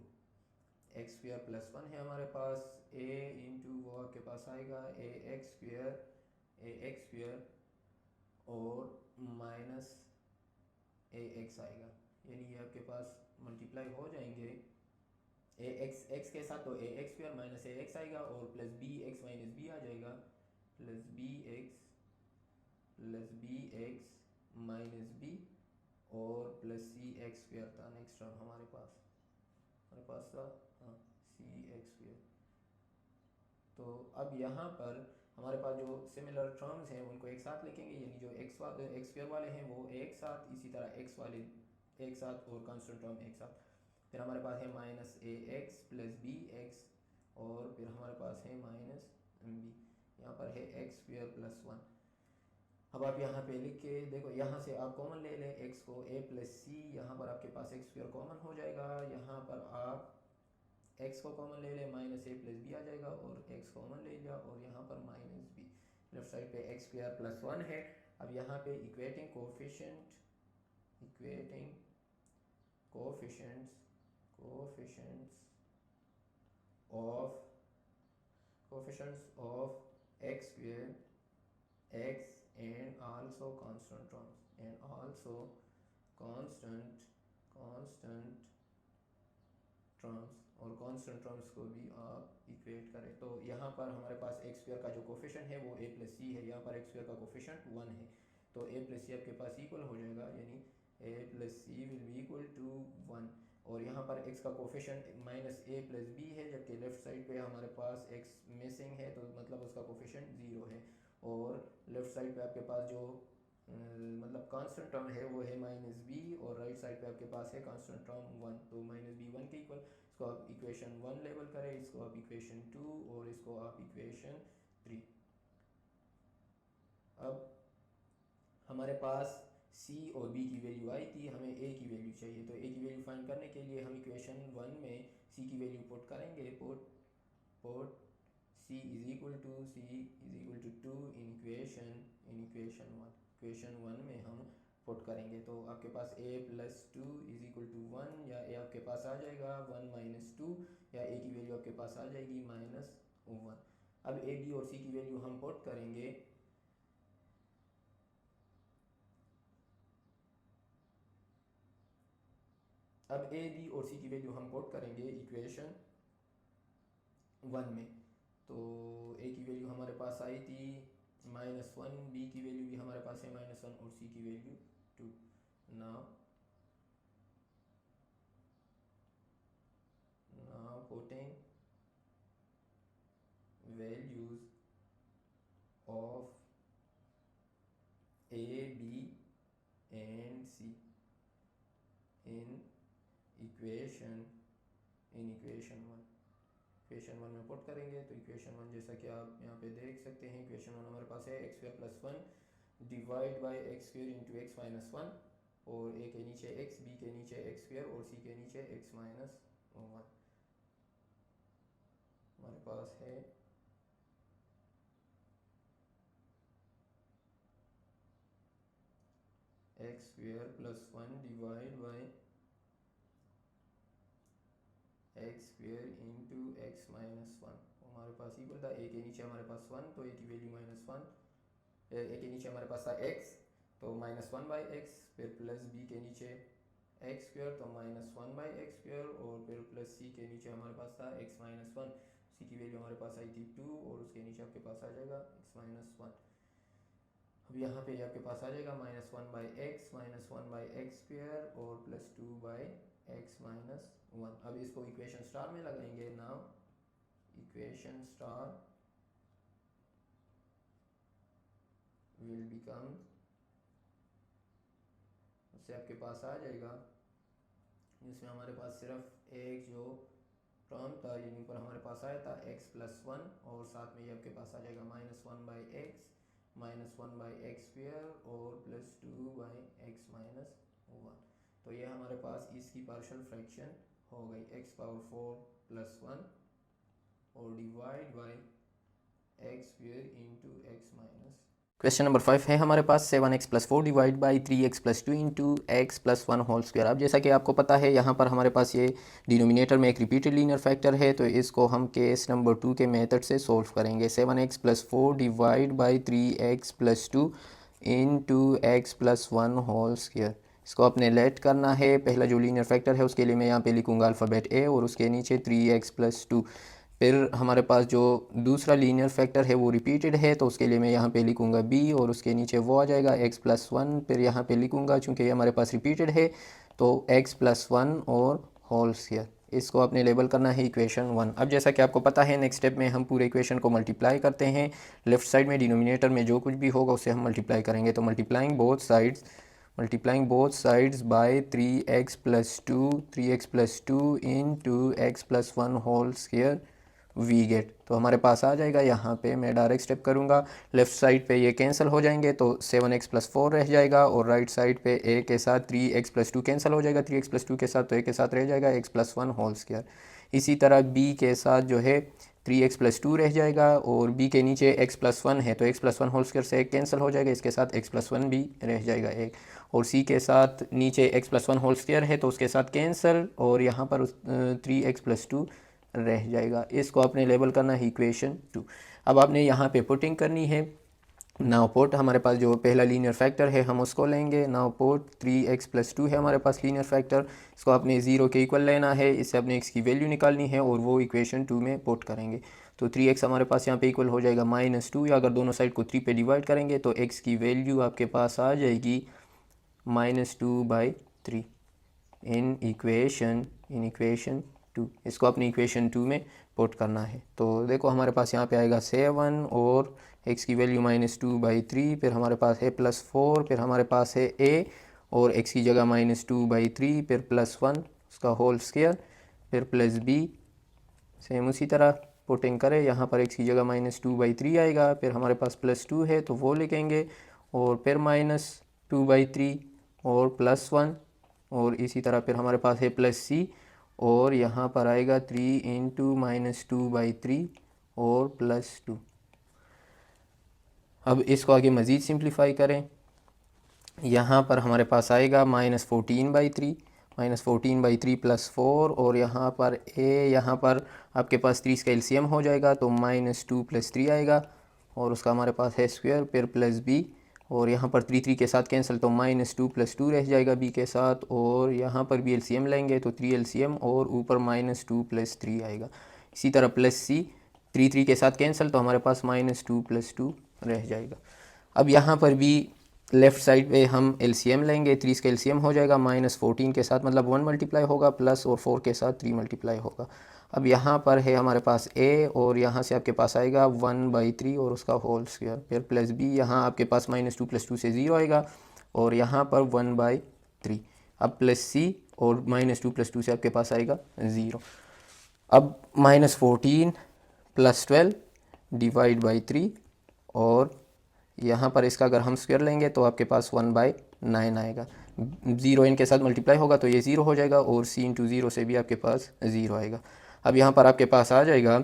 x square plus one है हमारे पास, ए इंटू वो आपके पास आएगा ए एक्स स्क्वायर और माइनस ए एक्स आएगा, यानी ये आपके पास मल्टीप्लाई हो जाएंगे, ए एक्स के साथ तो a x square minus a x आएगा, और plus b x minus b आ जाएगा, plus b x minus b, और प्लस सी एक्स स्क्वायर था नेक्स्ट टर्म हमारे पास था, हाँ सी एक्स स्क्वायर। तो अब यहाँ पर हमारे पास जो सिमिलर टर्म्स हैं उनको एक साथ लिखेंगे, यानी जो एक्स स्क्वायर वाले हैं वो एक साथ, इसी तरह एक्स वाले एक साथ, और कांस्टेंट टर्म एक साथ। फिर हमारे पास है minus a x plus b x, और फिर हमारे पास है माइनस बी, यहाँ पर है एक्स स्क्वायर प्लस 1। अब आप यहाँ पे लिख के देखो, यहाँ से आप कॉमन ले लें x को, a प्लस सी, यहाँ पर आपके पास एक्स स्क्वायर कॉमन हो जाएगा, यहाँ पर आप x को कॉमन ले लें, माइनस a प्लस बी आ जाएगा, और x कॉमन ले लिया और यहाँ पर माइनस बी, लेफ्ट साइड पे एक्स स्क्वायर प्लस 1 है। अब यहाँ पे equating coefficients of x square, x and also constant terms और कांस्टेंट टर्म्स को भी आप इक्वेट करें, तो यहाँ पर हमारे पास एक्स स्क्वायर का जो कोफिशिएंट है वो a प्लस सी है, यहाँ पर एक्स स्क्वायर का कोफिशिएंट 1 है, तो a प्लस सी आपके पास इक्वल हो जाएगा, यानी a plus c will be equal to 1। और यहाँ पर x का coefficient minus a plus b है, जबकि लेफ्ट साइड पे हमारे पास x मिसिंग है, तो मतलब उसका कोफिशिएंट 0 है। और लेफ्ट साइड पे आपके पास जो मतलब कांस्टेंट टर्म है वो है माइनस बी, और राइट साइड पे आपके पास है कांस्टेंट टर्म 1, तो माइनस बी 1 के इक्वल। इसको आप इक्वेशन 1 लेबल करें, इसको आप इक्वेशन 2 और इसको आप इक्वेशन 3। अब हमारे पास c और b की वैल्यू आई थी, हमें a की वैल्यू चाहिए, तो a की वैल्यू फाइंड करने के लिए हम इक्वेशन 1 में c की वैल्यू पुट करेंगे, put c is equal to 2 in equation 1। Equation 1 में हम पुट करेंगे, तो आपके पास a plus 2 is equal to 1, या a आपके पास आ जाएगा 1 माइनस 2, या a की वैल्यू आपके पास आ जाएगी माइनस 1। अब a b और c की वैल्यू हम पुट करेंगे, अब a b और c की वैल्यू हम पुट करेंगे इक्वेशन 1 में, तो a की वैल्यू हमारे पास आई थी -1, b की वैल्यू भी हमारे पास है -1 और c की value 2। Now putting values of a b and c in equation 1। Equation 1 में पुट करेंगे, तो इक्वेशन 1 जैसा कि आप यहाँ पे देख सकते हैं, इक्वेशन 1 हमारे पास है x square plus 1 divide by x square into x minus 1, और a के नीचे x, b के नीचे एक्स स्क्वायर और c के नीचे x माइनस 1। हमारे पास है x square plus 1 divide by x square into x minus 1, हमारे पास इक्वल था, a के नीचे हमारे पास 1, तो a की वैल्यू -1, a के नीचे हमारे पास था x, तो -1 बाई एक्स, फिर प्लस b के नीचे एक्स स्क्वायर, तो -1 बाई एक्स स्क्वायर, और फिर प्लस c के नीचे हमारे पास था x माइनस 1, c की वैल्यू हमारे पास आई थी 2, और उसके नीचे आपके पास आ जाएगा x माइनस 1। अब यहाँ पे आपके पास आ जाएगा -1 by x, -1 by x square और प्लस 2 बाई एक्स माइनस 1। अब इसको इक्वेशन स्टार में लगाएंगे, now equation star will become, उससे आपके पास आ जाएगा, जिसमें हमारे पास सिर्फ एक जो टर्म था, यानी ऊपर हमारे पास आया था x प्लस 1, और साथ में ये आपके पास आ जाएगा -1 by x, -1 by x square और प्लस 2 बाई एक्स माइनस 1। तो ये हमारे पास इसकी पार्शियल फ्रैक्शन हो गई, x पावर 4 प्लस 1 और divide by x square into x minus. Question number 5 है हमारे पास 7x plus 4 divide by 3x plus 2 into x plus 1 whole square. अब जैसा कि आपको पता है यहाँ पर हमारे पास ये डिनोमिनेटर में एक रिपीटेड लीनियर फैक्टर है, तो इसको हम केस नंबर 2 के मेथड से सोल्व करेंगे। 7x plus 4 divide by 3x plus 2 into x plus 1 whole square. इसको अपने लेट करना है, पहला जो लीनियर फैक्टर है उसके लिए मैं यहाँ पे लिखूँगा अल्फ़ाबेट a और उसके नीचे 3x प्लस 2। फिर हमारे पास जो दूसरा लीनियर फैक्टर है वो रिपीटेड है, तो उसके लिए मैं यहाँ पे लिखूँगा b और उसके नीचे वो आ जाएगा x प्लस 1। फिर यहाँ पे लिखूँगा, चूँकि ये हमारे पास रिपीटेड है, तो x प्लस 1 और होल स्क्वायर। इसको अपने लेबल करना है इक्वेशन 1। अब जैसा कि आपको पता है, नेक्स्ट स्टेप में हम पूरे इक्वेशन को मल्टीप्लाई करते हैं, लेफ्ट साइड में डिनोमिनेटर में जो कुछ भी होगा उसे हम मल्टीप्लाई करेंगे, तो multiplying both sides by 3x plus 2 into x plus 1 whole square we get. तो हमारे पास आ जाएगा, यहाँ पे मैं डायरेक्ट स्टेप करूँगा, लेफ़्ट साइड पे ये कैंसिल हो जाएंगे तो 7x+4 रह जाएगा, और राइट साइड पे a के साथ 3x+2 कैंसिल हो जाएगा 3x+2 के साथ, तो a के साथ रह जाएगा x+1 होल स्क्वायर। इसी तरह b के साथ जो है 3x+2 रह जाएगा, और b के नीचे x+1 है तो x+1 होल स्क्वायर से एक कैंसिल हो जाएगा, इसके साथ x+1 भी रह जाएगा एक, और c के साथ नीचे x+1 होल स्क्वायर है तो उसके साथ कैंसिल, और यहाँ पर 3x+2 रह जाएगा। इसको आपने लेबल करना है इक्वेशन 2। अब आपने यहाँ पे पुटिंग करनी है। नाउ पुट हमारे पास जो पहला लीनियर फैक्टर है हम उसको लेंगे। नाउ पुट 3x+2 है हमारे पास लीनियर फैक्टर, इसको आपने 0 के इक्वल लेना है, इससे अपने x की वैल्यू निकालनी है और वो इक्वेशन 2 में पुट करेंगे। तो 3x हमारे पास यहाँ पे इक्वल हो जाएगा -2, या अगर दोनों साइड को 3 पे डिवाइड करेंगे तो x की वैल्यू आपके पास आ जाएगी -2/3 इन इक्वेशन 2। इसको अपनी इक्वेशन 2 में पुट करना है। तो देखो हमारे पास यहाँ पे आएगा 7 और x की वैल्यू -2/3, फिर हमारे पास है +4, फिर हमारे पास है a और x की जगह -2/3, फिर +1 उसका होल स्क्वायर, फिर +b। सेम उसी तरह पुटिंग करें, यहाँ पर x की जगह -2/3 आएगा, फिर हमारे पास +2 है तो वो लिखेंगे, और फिर -2/3 और +1, और इसी तरह फिर हमारे पास है +c, और यहाँ पर आएगा 3 इंटू -2/3 और +2। अब इसको आगे मज़ीद सिंप्लीफाई करें, यहाँ पर हमारे पास आएगा -14/3 +4, और यहाँ पर यहाँ पर आपके पास 3 का एलसीएम हो जाएगा तो -2 + 3 आएगा, और उसका हमारे पास है स्क्वायर, फिर +b, और यहाँ पर 3 के साथ कैंसिल तो -2 + 2 रह जाएगा b के साथ, और यहाँ पर भी एलसीएम लेंगे तो 3 एलसीएम और ऊपर -2 + 3 आएगा। इसी तरह +c 3 के साथ कैंसिल तो हमारे पास -2 + 2 रह जाएगा। अब यहाँ पर भी लेफ़्ट साइड पे हम एलसीएम लेंगे, 3 का एलसीएम हो जाएगा -14 के साथ, मतलब 1 मल्टीप्लाई होगा, प्लस और 4 के साथ 3 मल्टीप्लाई होगा। अब यहाँ पर है हमारे पास a, और यहाँ से आपके पास आएगा 1/3 और उसका होल स्क्वायर, फिर +b, यहाँ आपके पास -2 + 2 से 0 आएगा, और यहाँ पर 1/3। अब +c और -2 + 2 से आपके पास आएगा 0। अब -14 + 12 डिवाइड बाई 3, और यहाँ पर इसका अगर हम स्क्वायर लेंगे तो आपके पास 1/9 आएगा। 0 इनके साथ मल्टीप्लाई होगा तो ये 0 हो जाएगा, और c इंटू 0 से भी आपके पास 0 आएगा। अब यहाँ पर आपके पास आ जाएगा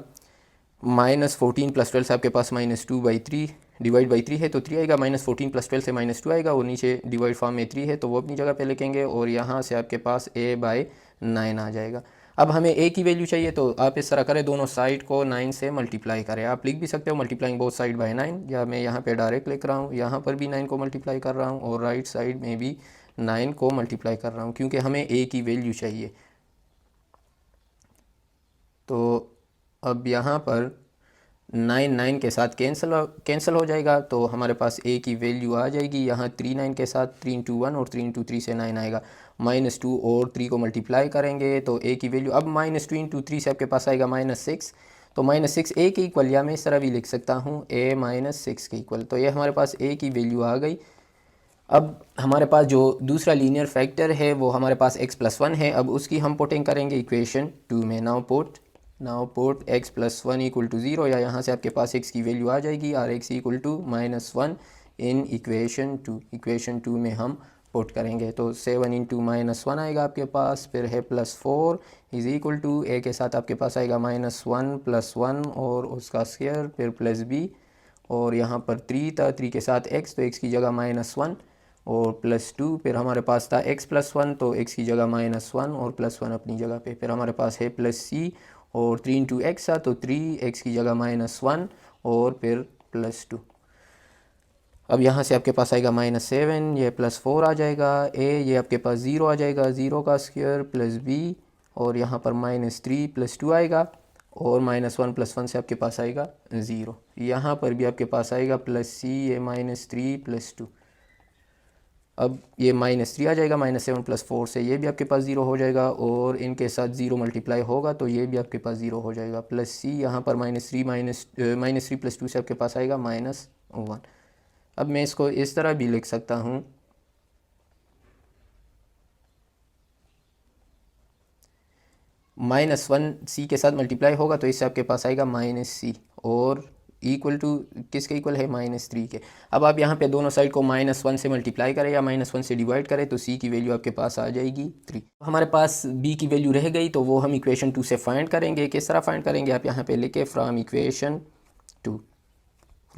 -14 + 12 से आपके पास -2/3 डिवाइड बाई 3 है तो 3 आएगा, -14 + 12 से -2 आएगा, और नीचे डिवाइड फॉर्म में 3 है तो वो अपनी जगह पे लिखेंगे, और यहाँ से आपके पास a/9 आ जाएगा। अब हमें a की वैल्यू चाहिए तो आप इस तरह करें, दोनों साइड को 9 से मल्टीप्लाई करें। आप लिख भी सकते हो मल्टीप्लाइंग बोथ साइड बाय 9, या मैं यहाँ पे डायरेक्ट लिख रहा हूँ, यहाँ पर भी 9 को मल्टीप्लाई कर रहा हूँ और राइट साइड में भी 9 को मल्टीप्लाई कर रहा हूँ, क्योंकि हमें a की वैल्यू चाहिए। तो अब यहाँ पर 9 के साथ कैंसिल हो जाएगा, तो हमारे पास a की वैल्यू आ जाएगी यहाँ 3 9 के साथ, 3 इंटू 1 और 3 इंटू 3 से 9 आएगा, -2 और 3 को मल्टीप्लाई करेंगे तो a की वैल्यू अब -2 इंटू 3 से आपके पास आएगा -6, तो -6 a के इक्वल, या मैं इस तरह भी लिख सकता हूँ a - 6 के इक्वल। तो ये हमारे पास a की वैल्यू आ गई। अब हमारे पास जो दूसरा लीनियर फैक्टर है वो हमारे पास x+1 है, अब उसकी हम पुटिंग करेंगे इक्वेशन 2 में। नाउ पुट x+1 = 0, या यहाँ से आपके पास x की वैल्यू आ जाएगी, और x = -1 इन इक्वेशन 2 में हम पुट करेंगे। तो 7 इंटू -1 आएगा आपके पास, फिर है +4 = a के साथ आपके पास आएगा -1 + 1 और उसका स्क्वायर, फिर +b, और यहाँ पर 3 था, 3 के साथ x तो x की जगह -1 और +2, फिर हमारे पास था x+1 तो x की जगह -1 और +1 अपनी जगह पे, फिर हमारे पास है +c, और 3 इंटू x था तो 3 x की जगह -1 और फिर +2। अब यहाँ से आपके पास आएगा -7, ये +4 आ जाएगा, a ये आपके पास 0 आ जाएगा, 0 का स्क्वायर +b, और यहाँ पर -3 + 2 आएगा, और -1 + 1 से आपके पास आएगा 0। यहाँ पर भी आपके पास आएगा +c, ये -3 + 2। अब ये -3 आ जाएगा, -7 + 4 से ये भी आपके पास 0 हो जाएगा, और इनके साथ 0 मल्टीप्लाई होगा तो ये भी आपके पास 0 हो जाएगा, +c, यहाँ पर -3 + 2 से आपके पास आएगा -1। अब मैं इसको इस तरह भी लिख सकता हूँ, -1 सी के साथ मल्टीप्लाई होगा तो इससे आपके पास आएगा -c और इक्वल टू किसके इक्वल है -3 के। अब आप यहाँ पे दोनों साइड को -1 से मल्टीप्लाई करें या -1 से डिवाइड करें तो c की वैल्यू आपके पास आ जाएगी 3। हमारे पास b की वैल्यू रह गई तो वो हम इक्वेशन 2 से फाइंड करेंगे। किस तरह फाइंड करेंगे, आप यहाँ पे लिखे फ्रॉम इक्वेशन 2,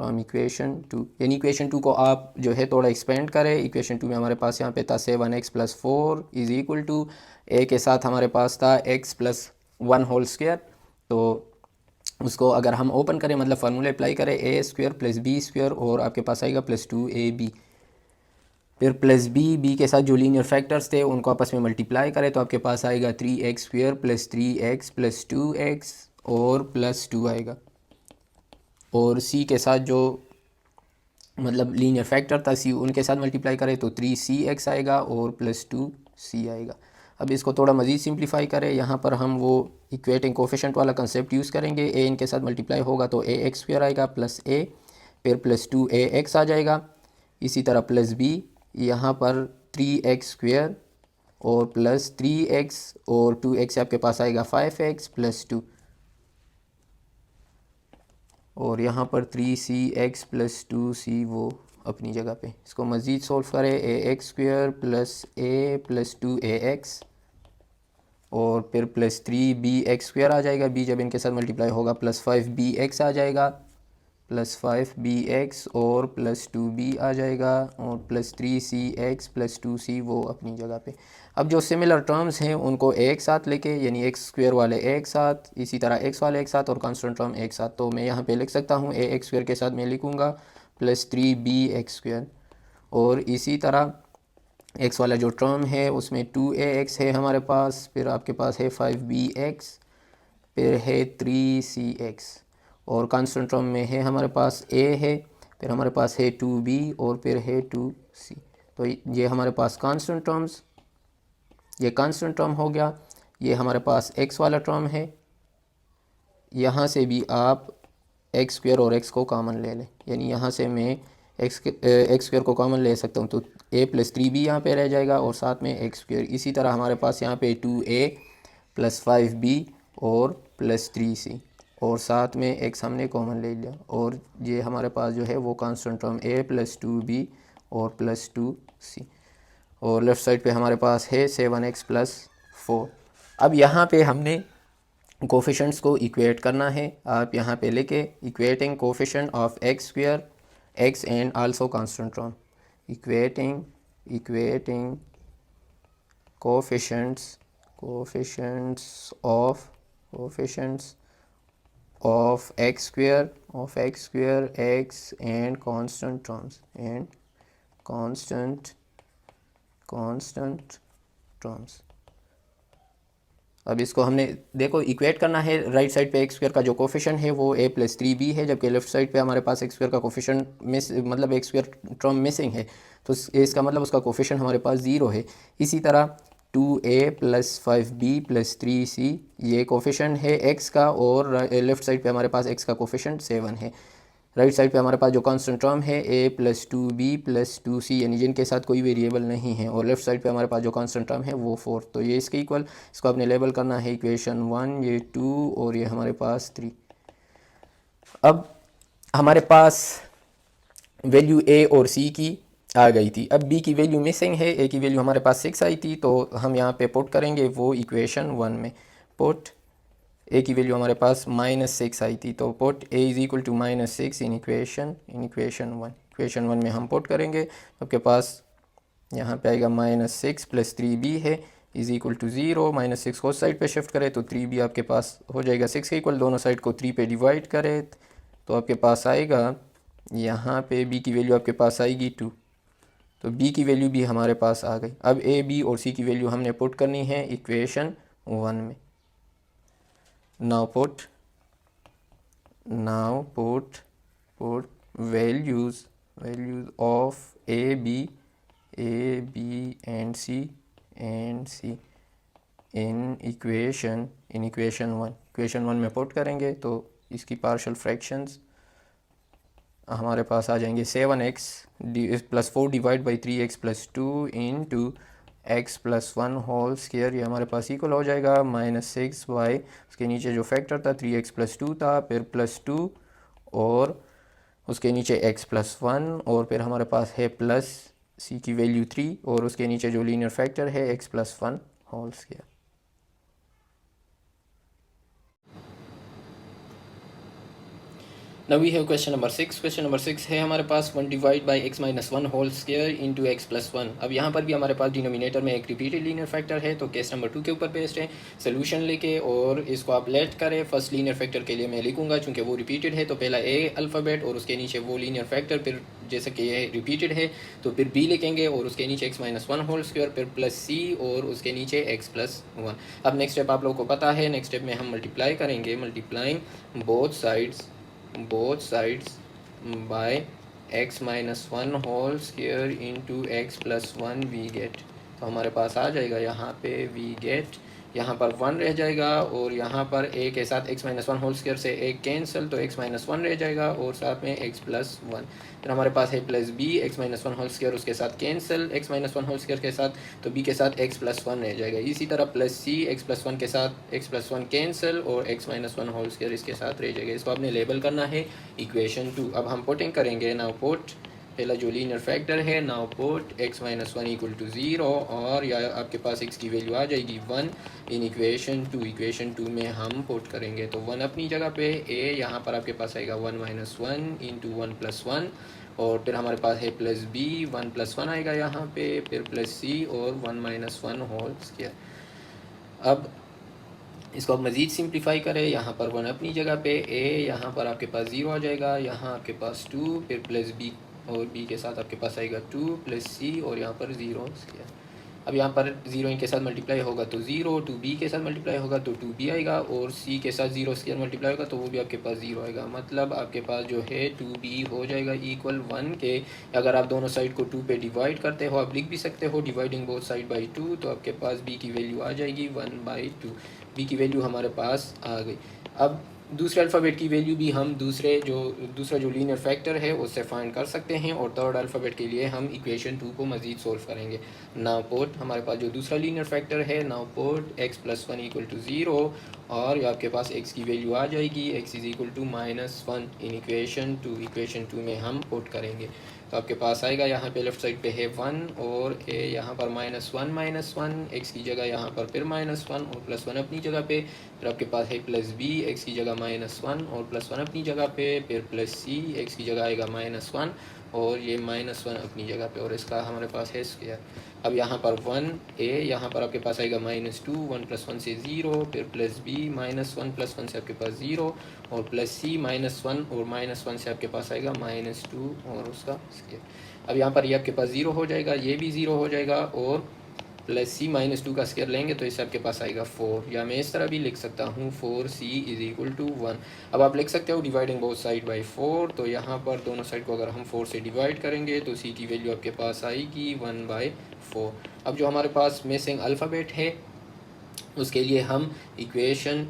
यानी इक्वेशन 2 को आप जो है थोड़ा एक्सपेंड करें। इक्वेशन 2 में हमारे पास यहाँ पे था 7x + 4 is equal to a के साथ हमारे पास था x + 1 होल स्क्वायर। तो उसको अगर हम ओपन करें मतलब फार्मूला अप्लाई करें a² + b² और आपके पास आएगा +2ab, फिर +b के साथ जो लीनियर फैक्टर्स थे उनको आपस में मल्टीप्लाई करें तो आपके पास आएगा 3x² + 3x + 2x और +2 आएगा। और c के साथ जो मतलब लीनियर फैक्टर था c, उनके साथ मल्टीप्लाई करें तो 3cx आएगा और +2c आएगा। अब इसको थोड़ा मज़ीद सिंप्लीफाई करें, यहाँ पर हम वो इक्वेटिंग कोफिशेंट वाला कंसेप्ट यूज़ करेंगे। a इनके साथ मल्टीप्लाई होगा तो ax² आएगा +a, फिर +2ax आ जाएगा। इसी तरह +b यहाँ पर 3x² और +3x और 2x से आपके पास आएगा 5x +2 और यहाँ पर 3cx + 2c वो अपनी जगह पे। इसको मज़ीद सोल्व करें ax² + a + 2ax और फिर +3bx² आ जाएगा, b जब इनके साथ मल्टीप्लाई होगा +5bx आ जाएगा, +5bx और +2b आ जाएगा और +3cx + 2c वो अपनी जगह पे। अब जो सिमिलर टर्म्स हैं उनको एक साथ लेके यानी x² वाले एक साथ, इसी तरह x वाले एक साथ और कांस्टेंट टर्म एक साथ, तो मैं यहाँ पे लिख सकता हूँ ax² के साथ मैं लिखूँगा +3bx² और इसी तरह x वाला जो टर्म है उसमें 2ax है हमारे पास, फिर आपके पास है 5bx, फिर है 3cx और कांस्टेंट टर्म में है हमारे पास a है, फिर हमारे पास है 2b और फिर है 2c। तो ये हमारे पास कांस्टेंट टर्म्स, ये कांस्टेंट टर्म हो गया। ये हमारे पास x वाला टर्म है, यहाँ से भी आप x² और x को कॉमन ले लें, यानी यहाँ से मैं x² को कॉमन ले सकता हूँ तो a + 3b यहाँ पे रह जाएगा और साथ में x²। इसी तरह हमारे पास यहाँ पे 2a + 5b और +3c और साथ में x हमने कॉमन ले लिया और ये हमारे पास जो है वो कांस्टेंट टर्म a + 2b और +2c और लेफ़्ट साइड पे हमारे पास है 7x + 4। अब यहाँ पे हमने कोफिशेंट्स को इक्वेट करना है। आप यहाँ पे लेके equating coefficient of x² x and also constant term, equating coefficients of x² x and constant terms. अब इसको हमने देखो इक्वेट करना है। राइट साइड पे x² का जो कोफिशेंट है वो a + 3b है, जबकि लेफ्ट साइड पे हमारे पास x² का कोफिशेंट मतलब x² टर्म मिसिंग है, तो इसका मतलब उसका कोफिशेंट हमारे पास 0 है। इसी तरह 2a + 5b + 3c ये कोफिशेंट है x का और लेफ़्ट साइड पे हमारे पास x का कोफिशेंट 7 है। राइट साइड पे हमारे पास जो कांस्टेंट टर्म है a + 2b + 2c यानी जिनके साथ कोई वेरिएबल नहीं है और लेफ़्ट साइड पे हमारे पास जो कांस्टेंट टर्म है वो 4, तो ये इसके इक्वल, इसको आपने लेबल करना है इक्वेशन 1, ये 2 और ये हमारे पास 3। अब हमारे पास वैल्यू a और c की आ गई थी, अब b की वैल्यू मिसिंग है। a की वैल्यू हमारे पास 6 आई थी तो हम यहाँ पे पुट करेंगे वो इक्वेशन 1 में। पुट a की वैल्यू हमारे पास -6 आई थी तो put a = -6 in equation 1। Equation 1 में हम पुट करेंगे तो आपके पास यहाँ पे आएगा -6 + 3b है = 0। -6 को साइड पे शिफ्ट करें तो 3b आपके पास हो जाएगा 6 के इक्वल। दोनों साइड को 3 पे डिवाइड करें तो आपके पास आएगा यहाँ पे b की वैल्यू आपके पास आएगी 2, तो b की वैल्यू भी हमारे पास आ गई। अब a, b और c की वैल्यू हमने पुट करनी है इक्वेशन 1 में। now put values of a, b and c in equation 1। Equation 1 में पुट करेंगे तो इसकी पार्शियल फ्रैक्शंस हमारे पास आ जाएंगे 7x + 4 / 3x + 2 × x plus one whole square, ये हमारे पास इक्वल हो जाएगा -6y, उसके नीचे जो फैक्टर था 3x प्लस 2 था, फिर प्लस 2 और उसके नीचे x प्लस 1 और फिर हमारे पास है प्लस c की वैल्यू 3 और उसके नीचे जो लीनियर फैक्टर है x plus 1 whole square. Now we have question number 6. Question number 6 है हमारे पास 1 divide by x minus one whole square into x plus one. अब यहाँ पर भी हमारे पास डिनोमिनेटर में एक रिपीटेड लीनियर फैक्टर है, तो केस नंबर 2 के ऊपर बेस्ड है। सोल्यूशन लेके और इसको आप लेट करें। फर्स्ट लीनियर फैक्टर के लिए मैं लिखूंगा, चूँकि वो रिपीटेड है तो पहला ए अल्फ़ाबेट और उसके नीचे वो लीनियर फैक्टर, फिर जैसे कि ये रिपीटेड है तो फिर बी लिखेंगे और उसके नीचे x minus one whole square, फिर प्लस सी और उसके नीचे एक्स प्लस वन। अब नेक्स्ट स्टेप आप लोगों को पता है, नेक्स्ट स्टेप में हम मल्टीप्लाई करेंगे, multiplying both sides by x minus 1 whole square into x plus 1 we get। तो हमारे पास आ जाएगा यहाँ पे we get, यहाँ पर 1 रह जाएगा और यहाँ पर a के साथ x minus one whole square से एक कैंसिल, तो x माइनस वन रह जाएगा और साथ में x प्लस वन। फिर हमारे पास है plus b, x minus one whole square उसके साथ cancel, x minus one whole square के साथ, तो b के साथ x प्लस वन रह जाएगा। इसी तरह plus c, x plus one के साथ x प्लस वन कैंसिल और x minus one whole square इसके साथ रह जाएगा। इसको आपने लेबल करना है इक्वेशन 2। अब हम पुटिंग करेंगे, नाउ पुट पहला जो लीनियर फैक्टर है, now put x minus one equal to 0 और या आपके पास x की वैल्यू आ जाएगी 1 इन इक्वेशन 2। इक्वेशन 2 में हम पुट करेंगे तो 1 अपनी जगह पे, a यहाँ पर आपके पास आएगा 1 minus one into one plus one और फिर हमारे पास है प्लस b, 1 प्लस वन आएगा यहाँ पे, फिर प्लस c और 1 माइनस वन होल स्क्वायर। अब इसको आप मज़ीद सिंप्लीफाई करें, यहाँ पर 1 अपनी जगह पे, a यहाँ पर आपके पास 0 आ जाएगा, यहाँ आपके पास 2, फिर प्लस b और b के साथ आपके पास आएगा 2 प्लस c और यहाँ पर 0 स्क्वायर। अब यहाँ पर 0 इनके साथ मल्टीप्लाई होगा तो 0, 2b के साथ मल्टीप्लाई होगा तो 2b आएगा और c के साथ 0 स्क्वायर मल्टीप्लाई होगा तो वो भी आपके पास 0 आएगा। मतलब आपके पास जो है 2b हो जाएगा इक्वल 1 के। अगर आप दोनों साइड को 2 पे डिवाइड करते हो, आप लिख भी सकते हो डिवाइडिंग बोथ साइड बाई 2, तो आपके पास b की वैल्यू आ जाएगी 1/2। b की वैल्यू हमारे पास आ गई। अब दूसरे अल्फ़ाबेट की वैल्यू भी हम दूसरा जो लीनियर फैक्टर है उससे फाइंड कर सकते हैं और थर्ड अल्फ़ाबेट के लिए हम इक्वेशन 2 को मज़ीद सोल्व करेंगे। नाउ पुट हमारे पास जो दूसरा लीनियर फैक्टर है, now put x plus one equal to 0 और ये आपके पास x की वैल्यू आ जाएगी x is equal to -1 in equation 2। Equation 2 में हम पुट करेंगे तो आपके पास आएगा, यहाँ पे लेफ्ट साइड पे है 1 और a यहाँ पर -1 x की जगह यहाँ पर फिर -1 और +1 अपनी जगह पे, फिर आपके पास है प्लस b, x की जगह -1 और +1 अपनी जगह पे, फिर प्लस c, x की जगह आएगा -1 और ये -1 अपनी जगह पे और इसका हमारे पास है स्क्वायर। अब यहाँ पर 1 a, यहाँ पर आपके पास आएगा -2, 1 + 1 से 0, फिर प्लस b, -1 + 1 से आपके पास 0 और प्लस c, -1 और -1 से आपके पास आएगा -2 और उसका स्क्वायर। अब यहाँ पर ये आपके पास 0 हो जाएगा, ये भी 0 हो जाएगा और प्लस c -2 का स्क्वायर लेंगे तो इससे आपके पास आएगा 4, या मैं इस तरह भी लिख सकता हूँ 4c इज़ इक्वल टू 1। अब आप लिख सकते हो डिवाइडिंग बोथ साइड बाई 4, तो यहाँ पर दोनों साइड को अगर हम 4 से डिवाइड करेंगे तो c की वैल्यू आपके पास आएगी 1/4। अब जो हमारे पास मिसिंग अल्फ़ाबेट है उसके लिए हम इक्वेशन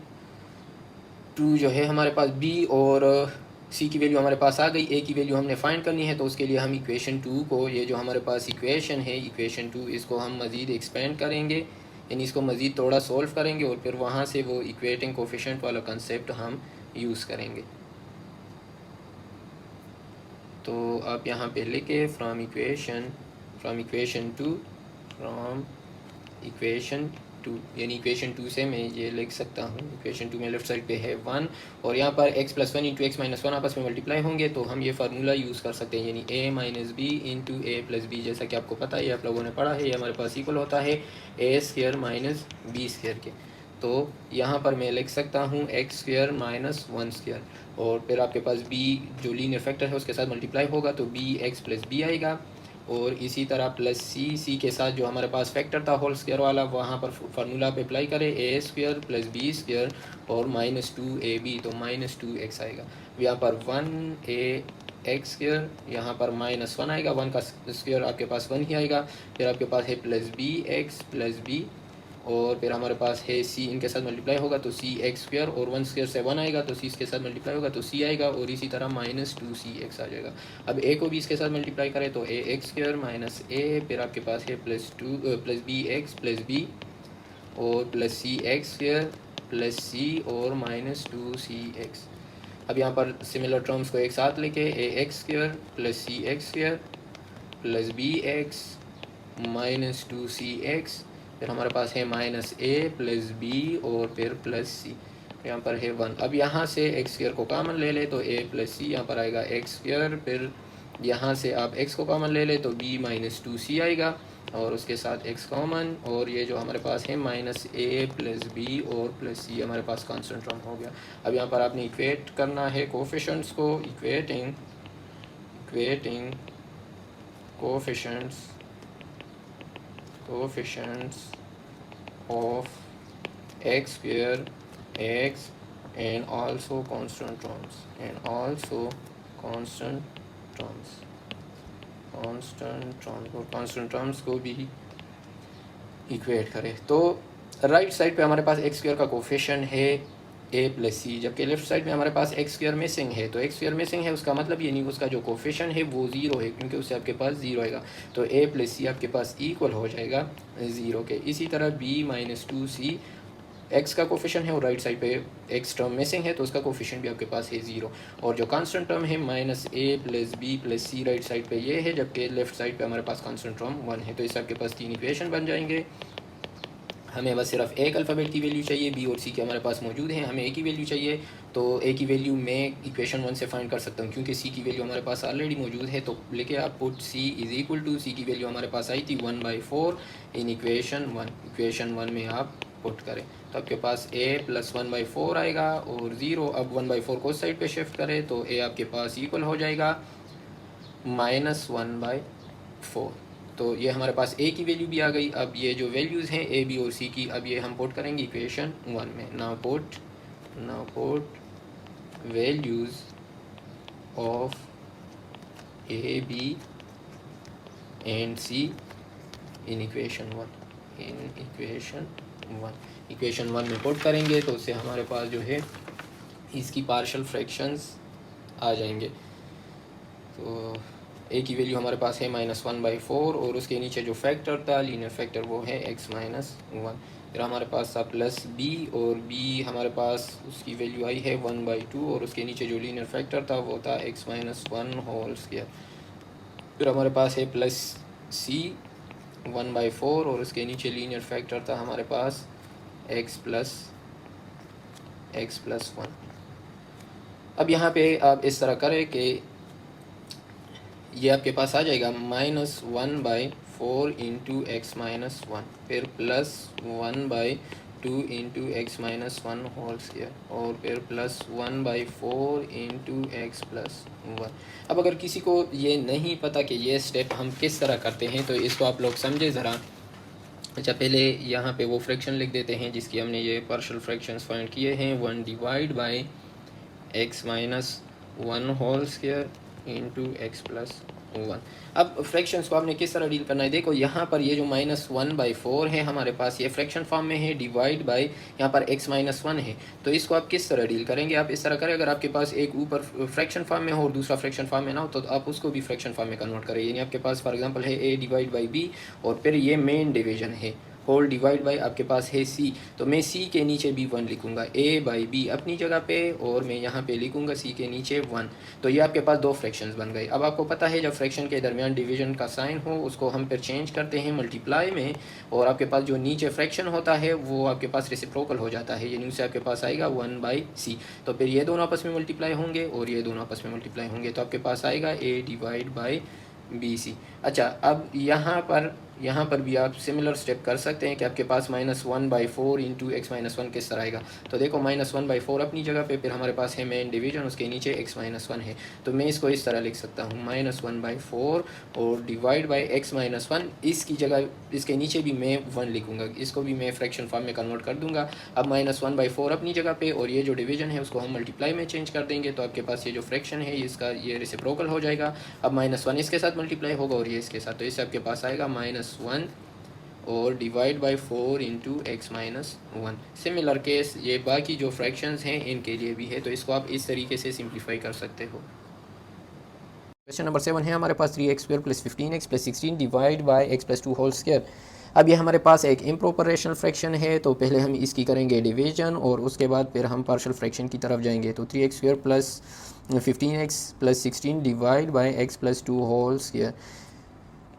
2 जो है हमारे पास b और c की वैल्यू हमारे पास आ गई, a की वैल्यू हमने फाइंड करनी है तो उसके लिए हम इक्वेशन 2 को, ये जो हमारे पास इक्वेशन है इक्वेशन 2, इसको हम मज़ीद एक्सपेंड करेंगे, यानी इसको मज़ीद थोड़ा सोल्व करेंगे और फिर वहाँ से वो इक्वेटिंग कोफिशिएंट वाला कंसेप्ट हम यूज़ करेंगे। तो आप यहाँ पे लिखे फ्रॉम इक्वेशन 2, यानी इक्वेशन 2 से मैं ये लिख सकता हूँ, इक्वेशन 2 में लेफ्ट साइड पे है 1 और यहाँ पर x + 1 इंटू x - 1 आपस में मल्टीप्लाई होंगे तो हम ये फार्मूला यूज़ कर सकते हैं, यानी a - b into a + b। जैसा कि आपको पता है, ये आप लोगों ने पढ़ा है, ये हमारे पास इक्वल होता है a² - b² के। तो यहाँ पर मैं लिख सकता हूँ x² - 1² और फिर आपके पास b जो लीनियर फैक्टर है उसके साथ मल्टीप्लाई होगा तो bx + b आएगा और इसी तरह प्लस c के साथ जो हमारे पास फैक्टर था होल स्क्वायर वाला, वहाँ पर फार्मूला पे अप्लाई करें a² + b² और -2ab तो -2x आएगा। यहाँ पर 1ax², यहाँ पर -1 आएगा, 1 का स्क्वायर आपके पास 1 ही आएगा, फिर आपके पास है प्लस bx + b और फिर हमारे पास है सी इनके साथ मल्टीप्लाई होगा तो सी एक्स स्क्वायर, और 1 स्क्वायर से 1 आएगा तो सी इसके साथ मल्टीप्लाई होगा तो सी आएगा, और इसी तरह माइनस 2cx आ जाएगा। अब ए को भी इसके साथ मल्टीप्लाई करें तो a x square minus a, फिर आपके पास है plus b x plus b और plus c x square plus c और माइनस 2cx। अब यहाँ पर सिमिलर टर्म्स को एक साथ लेके a x square plus c x square plus b x minus 2cx, फिर हमारे पास है माइनस ए प्लस बी और फिर प्लस सी, यहाँ पर है 1। अब यहाँ से एक्स स्क्वायर को कॉमन ले ले तो ए प्लस सी, यहाँ पर आएगा एक्स स्क्वायर, फिर यहाँ से आप x को कॉमन ले ले तो b माइनस 2c आएगा और उसके साथ x कॉमन, और ये जो हमारे पास है माइनस ए प्लस बी और प्लस सी हमारे पास कांस्टेंट टर्म हो गया। अब यहाँ पर आपने इक्वेट करना है कोफिशिएंट्स को, equating coefficients of x square x and also constant terms और constant terms को भी इक्वेट करें तो राइट साइड पे हमारे पास एक्स स्क्वायर का कोफिशिएंट है ए प्लस सी, जबकि लेफ्ट साइड में हमारे पास एक्स स्क्वायर मिसिंग है। तो एक्स स्क्वायर मिसिंग है उसका मतलब ये नहीं उसका जो कोफिशिएंट है वो ज़ीरो है, क्योंकि उससे आपके पास ज़ीरो आएगा तो ए प्लस सी आपके पास इक्वल हो जाएगा ज़ीरो के। इसी तरह बी माइनस 2c एक्स का कोफिशिएंट है और राइट साइड पे एक्स टर्म मिसिंग है तो उसका कोफिशिएंट भी आपके पास है ज़ीरो, और जो कांस्टेंट टर्म है माइनस ए प्लस बी प्लस सी राइट साइड पे ये है, जबकि लेफ्ट साइड पे हमारे पास कांस्टेंट टर्म 1 है। तो इससे आपके पास 3 इक्वेशन बन जाएंगे। हमें बस सिर्फ एक अल्फ़ाबेट की वैल्यू चाहिए, बी और सी के हमारे पास मौजूद हैं, हमें ए की वैल्यू चाहिए तो ए की वैल्यू मैं इक्वेशन 1 से फाइंड कर सकता हूँ, क्योंकि सी की वैल्यू हमारे पास ऑलरेडी मौजूद है। तो लेके आप put C is equal to, C की वैल्यू हमारे पास आई थी 1/4 इन इक्वेशन 1 में आप पुट करें तो आपके पास a प्लस 1/4 आएगा और 0। अब 1/4 को साइड पे शिफ्ट करें तो a आपके पास इक्वल हो जाएगा माइनस 1/4। तो ये हमारे पास a की वैल्यू भी आ गई। अब ये जो वैल्यूज़ हैं a b और c की, अब ये हम पुट करेंगे इक्वेशन 1 में। Now put values of a b and c in equation 1 में पुट करेंगे तो उससे हमारे पास जो है इसकी पार्शियल फ्रैक्शंस आ जाएंगे। तो ए की वैल्यू हमारे पास है -1/4 और उसके नीचे जो फैक्टर था लीनियर फैक्टर वो है x-1। फिर हमारे पास था प्लस बी और बी हमारे पास उसकी वैल्यू आई है 1/2 और उसके नीचे जो लीनियर फैक्टर था वो था x-1 होल स्क्वायर। फिर हमारे पास है प्लस सी 1/4 और उसके नीचे लीनियर फैक्टर था हमारे पास x प्लस 1। अब यहाँ पे आप इस तरह करें कि ये आपके पास आ जाएगा -1/4 इंटू x-1, फिर plus 1/2 into x-1 whole square और फिर प्लस 1/4 इंटू x प्लस 1। अब अगर किसी को ये नहीं पता कि ये स्टेप हम किस तरह करते हैं तो इसको आप लोग समझे ज़रा। अच्छा, पहले यहाँ पे वो फ्रैक्शन लिख देते हैं जिसकी हमने ये पार्शियल फ्रैक्शंस फाइंड किए हैं। 1 divide by x-1 whole square into x plus 1। अब फ्रैक्शंस को आपने किस तरह डील करना है, देखो यहाँ पर ये जो -1/4 है हमारे पास ये फ्रैक्शन फॉर्म में है, डिवाइड बाय यहाँ पर x-1 है। तो इसको आप किस तरह डील करेंगे, आप इस तरह करें, अगर आपके पास एक ऊपर फ्रैक्शन फॉर्म में हो और दूसरा फ्रैक्शन फॉर्म में ना हो तो आप उसको भी फ्रैक्शन फॉर्म में कन्वर्ट करें। यानी आपके पास फॉर एग्जांपल है a डिवाइड बाई b और फिर ये मेन डिवीजन है होल डिवाइड बाई आपके पास है c, तो मैं c के नीचे भी 1 लिखूंगा, a बाई b अपनी जगह पे और मैं यहाँ पे लिखूंगा c के नीचे 1। तो ये आपके पास दो फ्रैक्शंस बन गए। अब आपको पता है जब फ्रैक्शन के दरमियान डिवीजन का साइन हो उसको हम फिर चेंज करते हैं मल्टीप्लाई में, और आपके पास जो नीचे फ्रैक्शन होता है वो आपके पास रेसिप्रोकल हो जाता है, यानी उससे आपके पास आएगा 1/c। तो फिर ये दोनों आपस में मल्टीप्लाई होंगे और ये दोनों आपस में मल्टीप्लाई होंगे तो आपके पास आएगा a डिवाइड बाई BC। अच्छा, अब यहाँ पर भी आप सिमिलर स्टेप कर सकते हैं कि आपके पास -1/4 इंटू x-1 किस तरह आएगा। तो देखो -1/4 अपनी जगह पे, फिर हमारे पास है मेन डिवीजन, उसके नीचे x-1 है, तो मैं इसको इस तरह लिख सकता हूँ -1/4 और डिवाइड बाई x-1। इसकी जगह इसके नीचे भी मैं 1 लिखूँगा, इसको भी मैं फ्रैक्शन फॉर्म में कन्वर्ट कर दूँगा। अब -1/4 अपनी जगह पे और ये जो डिवीजन है उसको हम मल्टीप्लाई में चेंज कर देंगे तो आपके पास ये जो फ्रैक्शन है इसका ये रेसिप्रोकल हो जाएगा। अब -1 इसके साथ मल्टीप्लाई होगा और ये इसके साथ, तो इससे आपके पास आएगा -1 और divide bye 4 into x minus 1। Similar case ये बाकी जो फ्रैक्शंस हैं इनके लिए भी है, तो इसको आप इस तरीके से सिंप्लीफाई कर सकते हो। क्वेश्चन नंबर 7 है हमारे पास 3x² plus 15x plus 16 divide by x plus 2 whole square. अब ये हमारे पास एक इम्प्रॉपर रेशनल फ्रैक्शन है, तो पहले हम इसकी करेंगे डिवीजन और उसके बाद फिर हम पार्शियल फ्रैक्शन की तरफ जाएंगे। तो 3x² plus 15x plus 16 divide by x plus 2 whole square.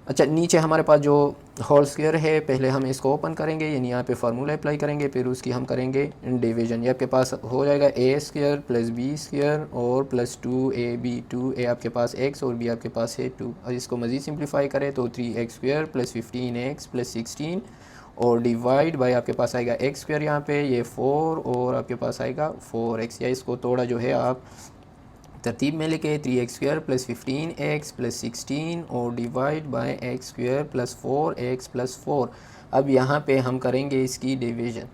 अच्छा, नीचे हमारे पास जो होल स्क्वायर है पहले हम इसको ओपन करेंगे, यानी यहाँ पे फार्मूला अप्लाई करेंगे, फिर उसकी हम करेंगे डिवीजन। ये आपके पास हो जाएगा ए स्क्वायर प्लस बी स्क्वायर और प्लस 2ab, 2a आपके पास x और b आपके पास है 2। और इसको मज़ीद सिंप्लीफाई करें तो 3x² प्लस 15x प्लस 16 और डिवाइड बाय आपके पास आएगा x स्क्वायर, यहाँ पे ये 4 और आपके पास आएगा 4x। या इसको थोड़ा जो है आप तरतीब में लिखे 3x² प्लस 15x प्लस 16 और divide bye x² plus 4x plus 4। अब यहाँ पे हम करेंगे इसकी डिवीजन,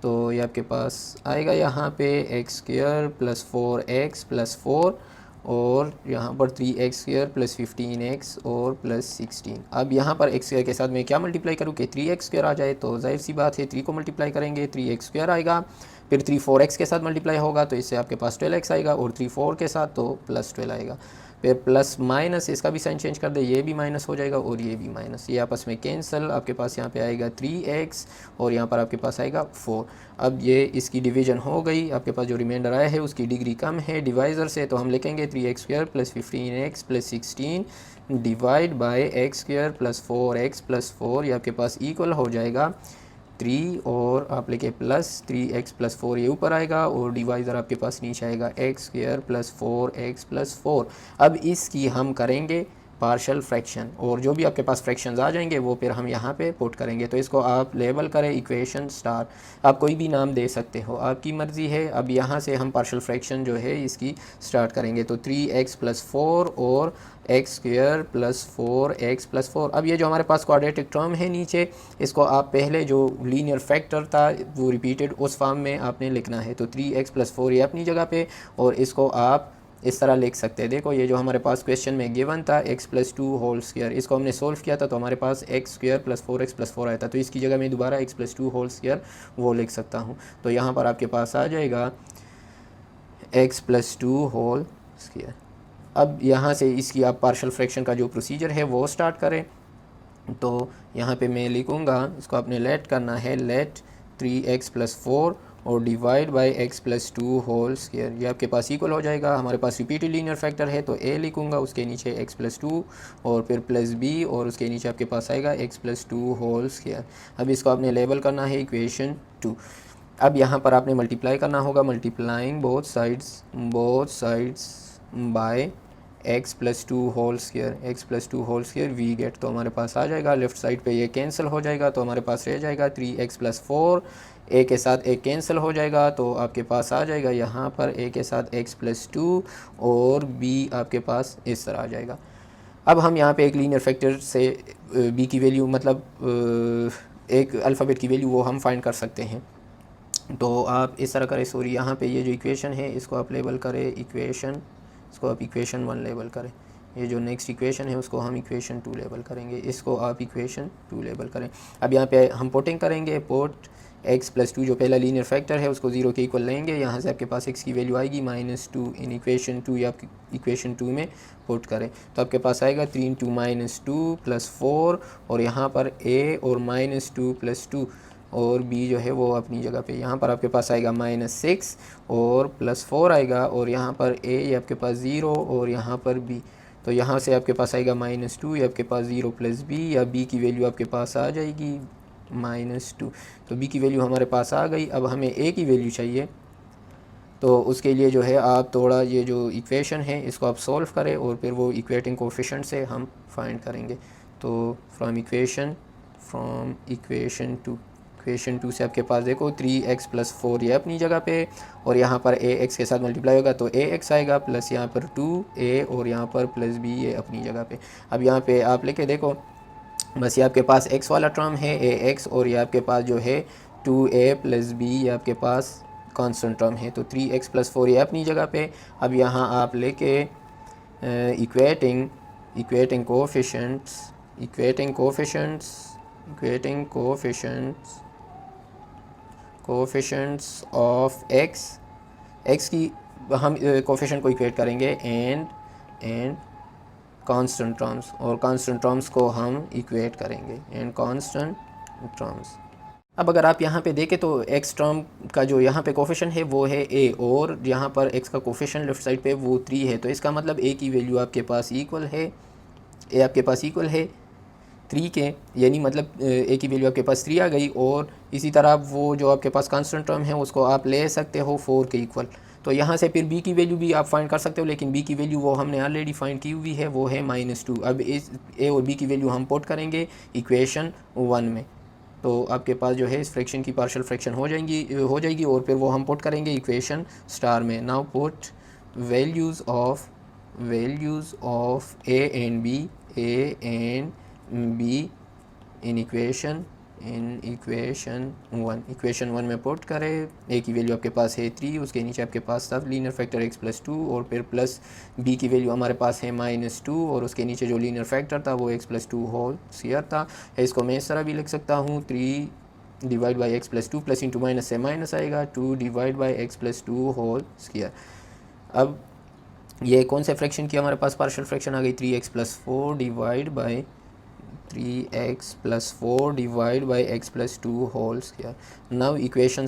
तो ये आपके पास आएगा यहाँ पे x² प्लस 4x प्लस 4 और यहाँ पर 3x² प्लस 15x और प्लस 16। अब यहाँ पर x² के साथ मैं क्या मल्टीप्लाई करूँ कि 3x² आ जाए, तो जाहिर सी बात है 3 को मल्टीप्लाई करेंगे 3x² आएगा, फिर 3 4x के साथ मल्टीप्लाई होगा तो इससे आपके पास 12x आएगा और 3 4 के साथ तो प्लस 12 आएगा। फिर प्लस माइनस, इसका भी साइन चेंज कर दे, ये भी माइनस हो जाएगा और ये भी माइनस, ये आपस में कैंसिल। आपके पास यहाँ पे आएगा 3x और यहाँ पर आपके पास आएगा 4। अब ये इसकी डिवीजन हो गई, आपके पास जो रिमाइंडर आया है उसकी डिग्री कम है डिवाइज़र से, तो हम लिखेंगे 3x² plus 15x plus 16 divide bye x² plus 4x plus 4। ये आपके पास इक्वल हो जाएगा 3 और आप लेके प्लस 3x प्लस 4, ये ऊपर आएगा और डिवाइज़र आपके पास नीचे आएगा x² प्लस 4x प्लस 4। अब इसकी हम करेंगे पार्शियल फ्रैक्शन और जो भी आपके पास फ्रैक्शंस आ जाएंगे वो फिर हम यहाँ पे पुट करेंगे। तो इसको आप लेबल करें इक्वेशन स्टार, आप कोई भी नाम दे सकते हो, आपकी मर्ज़ी है। अब यहाँ से हम पार्शियल फ्रैक्शन जो है इसकी स्टार्ट करेंगे, तो 3x प्लस 4 और x² प्लस 4x प्लस 4। अब ये जो हमारे पास क्वाड्रेटिक टर्म है नीचे, इसको आप पहले जो लीनियर फैक्टर था वो रिपीटेड उस फॉर्म में आपने लिखना है। तो 3x प्लस 4 ये अपनी जगह पे, और इसको आप इस तरह लिख सकते हैं। देखो ये जो हमारे पास क्वेश्चन में गिवन था x प्लस 2 होल स्क्वायर, इसको हमने सोल्व किया था तो हमारे पास x² प्लस 4x प्लस 4 आया था, तो इसकी जगह मैं दोबारा x प्लस 2 होल स्क्वायर वो लिख सकता हूँ। तो यहाँ पर आपके पास आ जाएगा x प्लस 2 होल स्क्वायर। अब यहाँ से इसकी आप पार्शियल फ्रैक्शन का जो प्रोसीजर है वो स्टार्ट करें। तो यहाँ पे मैं लिखूँगा, इसको आपने लेट करना है, लेट 3x प्लस 4 और divide by x plus 2 whole square. ये आपके पास इक्वल हो जाएगा, हमारे पास रिपीटेड लीनियर फैक्टर है तो a लिखूँगा, उसके नीचे x प्लस 2 और फिर प्लस b और उसके नीचे आपके पास आएगा x प्लस 2 होल स्क्वायर। अब इसको आपने लेबल करना है इक्वेशन 2। अब यहाँ पर आपने मल्टीप्लाई करना होगा, multiplying both sides by x plus 2 whole square, x plus 2 whole square we get. तो हमारे पास आ जाएगा लेफ़्ट साइड पे ये कैंसिल हो जाएगा, तो हमारे पास रह जाएगा 3x प्लस 4, a के साथ a कैंसिल हो जाएगा, तो आपके पास आ जाएगा यहाँ पर a के साथ x प्लस 2 और b आपके पास इस तरह आ जाएगा। अब हम यहाँ पे एक लीनियर फैक्टर से b की वैल्यू, मतलब एक अल्फ़ाबेट की वैल्यू वो हम फाइंड कर सकते हैं। तो आप इस तरह करें, सॉरी यहाँ पे ये जो इक्वेशन है इसको आप लेबल करें इक्वेशन, इसको आप इक्वेशन 1 लेबल करें। ये जो नेक्स्ट इक्वेशन है उसको हम इक्वेशन 2 लेबल करेंगे, इसको आप इक्वेशन 2 लेबल करें। अब यहाँ पे हम पुटिंग करेंगे, पुट x प्लस 2 जो पहला लीनियर फैक्टर है उसको 0 के इक्वल लेंगे, यहाँ से आपके पास x की वैल्यू आएगी -2 इन इक्वेशन 2, या आप इक्वेशन 2 में पुट करें तो आपके पास आएगा 3 इंटू -2 प्लस 4 और यहाँ पर a और -2 प्लस 2 और b जो है वो अपनी जगह पे, यहाँ पर आपके पास आएगा -6 और प्लस 4 आएगा और यहाँ पर a ये आपके पास 0 और यहाँ पर b, तो यहाँ से आपके पास आएगा -2, ये आपके पास 0 प्लस b, या b की वैल्यू आपके पास आ जाएगी -2। तो b की वैल्यू हमारे पास आ गई। अब हमें a की वैल्यू चाहिए, तो उसके लिए जो है आप थोड़ा ये जो इक्वेशन है इसको आप सॉल्व करें और फिर वो इक्वेटिंग कोफिशिएंट से हम फाइंड करेंगे। तो फ्रॉम इक्वेशन 2, इक्वेशन 2 से आपके पास देखो 3x प्लस 4 ये अपनी जगह पे, और यहाँ पर ax के साथ मल्टीप्लाई होगा तो ax आएगा, प्लस यहाँ पर 2a और यहाँ पर प्लस b ये अपनी जगह पे। अब यहाँ पे आप लेके देखो, बस ये आपके पास x वाला टर्म है ax, और ये आपके पास जो है 2a प्लस b ये आपके पास कांस्टेंट टर्म है, तो 3x प्लस 4 ये अपनी जगह पे। अब यहाँ आप लेके equating coefficients equating coefficients of x की हम कोफिशेंट को इक्वेट करेंगे एंड कांस्टेंट टर्म्स, और कांस्टेंट टर्म्स को हम इक्वेट करेंगे एंड कांस्टेंट टर्म्स। अब अगर आप यहाँ पे देखें तो एक्स टर्म का जो यहाँ पे कोफिशेंट है वो है ए, और यहाँ पर एक्स का कोफिशेंट लेफ्ट साइड पे वो 3 है, तो इसका मतलब ए की वैल्यू आपके पास इक्वल है, ए आपके पास इक्वल है 3 के, यानी मतलब ए की वैल्यू आपके पास 3 आ गई। और इसी तरह वो जो आपके पास कांस्टेंट टर्म है उसको आप ले सकते हो 4 के इक्वल। तो यहाँ से फिर बी की वैल्यू भी आप फाइंड कर सकते हो, लेकिन बी की वैल्यू वो हमने ऑलरेडी फाइंड की हुई है, वो है -2। अब इस ए और बी की वैल्यू हम पुट करेंगे इक्वेशन 1 में, तो आपके पास जो है इस फ्रैक्शन की पार्शियल फ्रैक्शन हो जाएगी और फिर वो हम पुट करेंगे इक्वेशन स्टार में। Now put values of A and be in equation 1 में पुट करें। ए की वैल्यू आपके पास है 3, उसके नीचे आपके पास सब लीनियर फैक्टर x + 2, और फिर प्लस बी की वैल्यू हमारे पास है -2, और उसके नीचे जो लीनियर फैक्टर था वो x + 2 होल स्क्वायर था। इसको मैं इस तरह भी लिख सकता हूँ 3 divide by x + 2 plus into minus से माइनस आएगा 2 divide by x + 2 whole square. अब ये कौन से फ्रैक्शन की हमारे पास पार्शियल फ्रैक्शन आ गई, 3x + 4 divide by 3x + 4 divide by x + 2 whole square. Now equation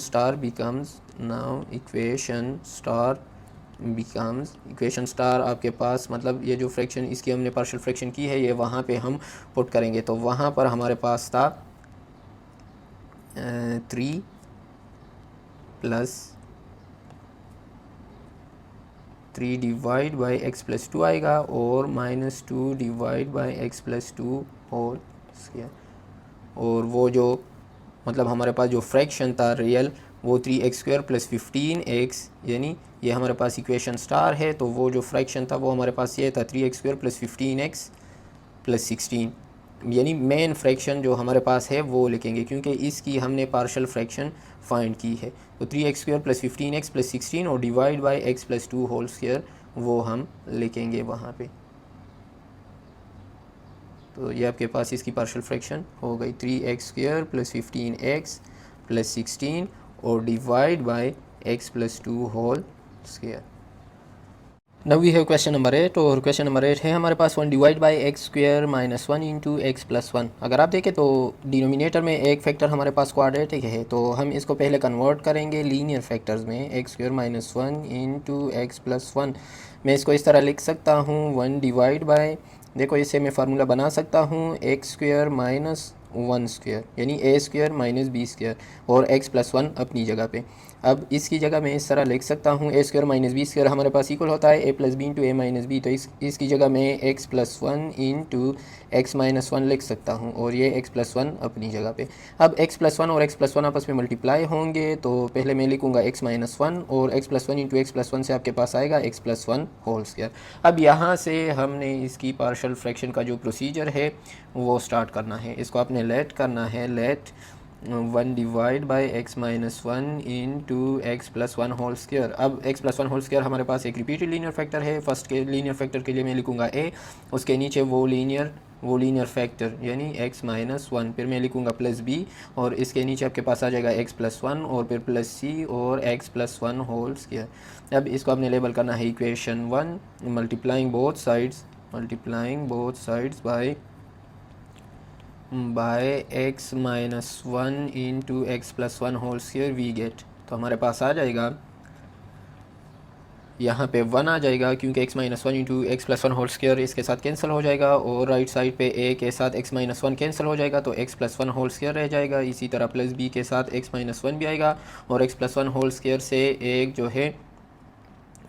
star आपके पास, मतलब ये जो फ्रैक्शन इसकी हमने पार्शियल फ्रैक्शन की है ये वहाँ पे हम पुट करेंगे, तो वहाँ पर हमारे पास था 3 + 3 डिवाइड बाई x + 2 आएगा, और -2 divide by x + 2 whole square. और वो जो मतलब हमारे पास जो फ्रैक्शन था रियल वो 3x² + 15x, यानी ये हमारे पास इक्वेशन स्टार है, तो वो जो फ्रैक्शन था वो हमारे पास ये था 3x² + 15x + 16, यानी मेन फ्रैक्शन जो हमारे पास है वो लिखेंगे क्योंकि इसकी हमने पार्शियल फ्रैक्शन फाइंड की है। तो 3x² + 15x + 16 और divide by x + 2 whole square वो हम लिखेंगे वहाँ पे। तो ये आपके पास इसकी पार्शियल फ्रैक्शन हो गई 3x² + 15x + 16 और divide by x + 2 whole square. Now we have question number 8, और क्वेश्चन नंबर 8 है हमारे पास 1 divide by x² - 1 into x + 1। अगर आप देखें तो डिनोमिनेटर में एक फैक्टर हमारे पास क्वाड्रेटिक है, तो हम इसको पहले कन्वर्ट करेंगे लीनियर फैक्टर्स में, x² - 1 इंटू x + 1। मैं इसको इस तरह लिख सकता हूँ 1 डिवाइड बाई, देखो इससे मैं फार्मूला बना सकता हूँ x² - 1² यानी a² - b², और x + 1 अपनी जगह पे। अब इसकी जगह मैं इस तरह लिख सकता हूँ a² - b² हमारे पास इक्वल होता है a + b into a - b, तो इसकी जगह मैं x + 1 इंटू x - 1 लिख सकता हूँ, और ये x + 1 अपनी जगह पे। अब x + 1 और x + 1 आपस में मल्टीप्लाई होंगे, तो पहले मैं लिखूँगा x - 1, और x + 1 इंटू x + 1 से आपके पास आएगा x + 1 होल स्क्वायर। अब यहाँ से हमने इसकी पार्शियल फ्रैक्शन का जो प्रोसीजर है वो स्टार्ट करना है। इसको आपने लेट करना है, let 1 divide by x - 1 into x + 1 whole square. अब x + 1 होल स्क्वायर हमारे पास एक रिपीटेड लीनियर फैक्टर है। फर्स्ट के लीनियर फैक्टर के लिए मैं लिखूँगा a, उसके नीचे वो लीनियर फैक्टर यानी x - 1, फिर मैं लिखूँगा प्लस b, और इसके नीचे आपके पास आ जाएगा x + 1 और फिर प्लस c और x + 1 होल स्क्वायर। अब इसको आपने लेबल करना है equation 1, multiplying both sides by x - 1 into x + 1 whole square we get. तो हमारे पास आ जाएगा यहाँ पे 1 आ जाएगा, क्योंकि x - 1 into x + 1 whole square इसके साथ कैंसिल हो जाएगा, और राइट साइड पे a के साथ x - 1 कैंसिल हो जाएगा, तो x + 1 होल स्क्वायर रह जाएगा। इसी तरह प्लस b के साथ x - 1 भी आएगा, और x + 1 होल स्क्वायर से एक जो है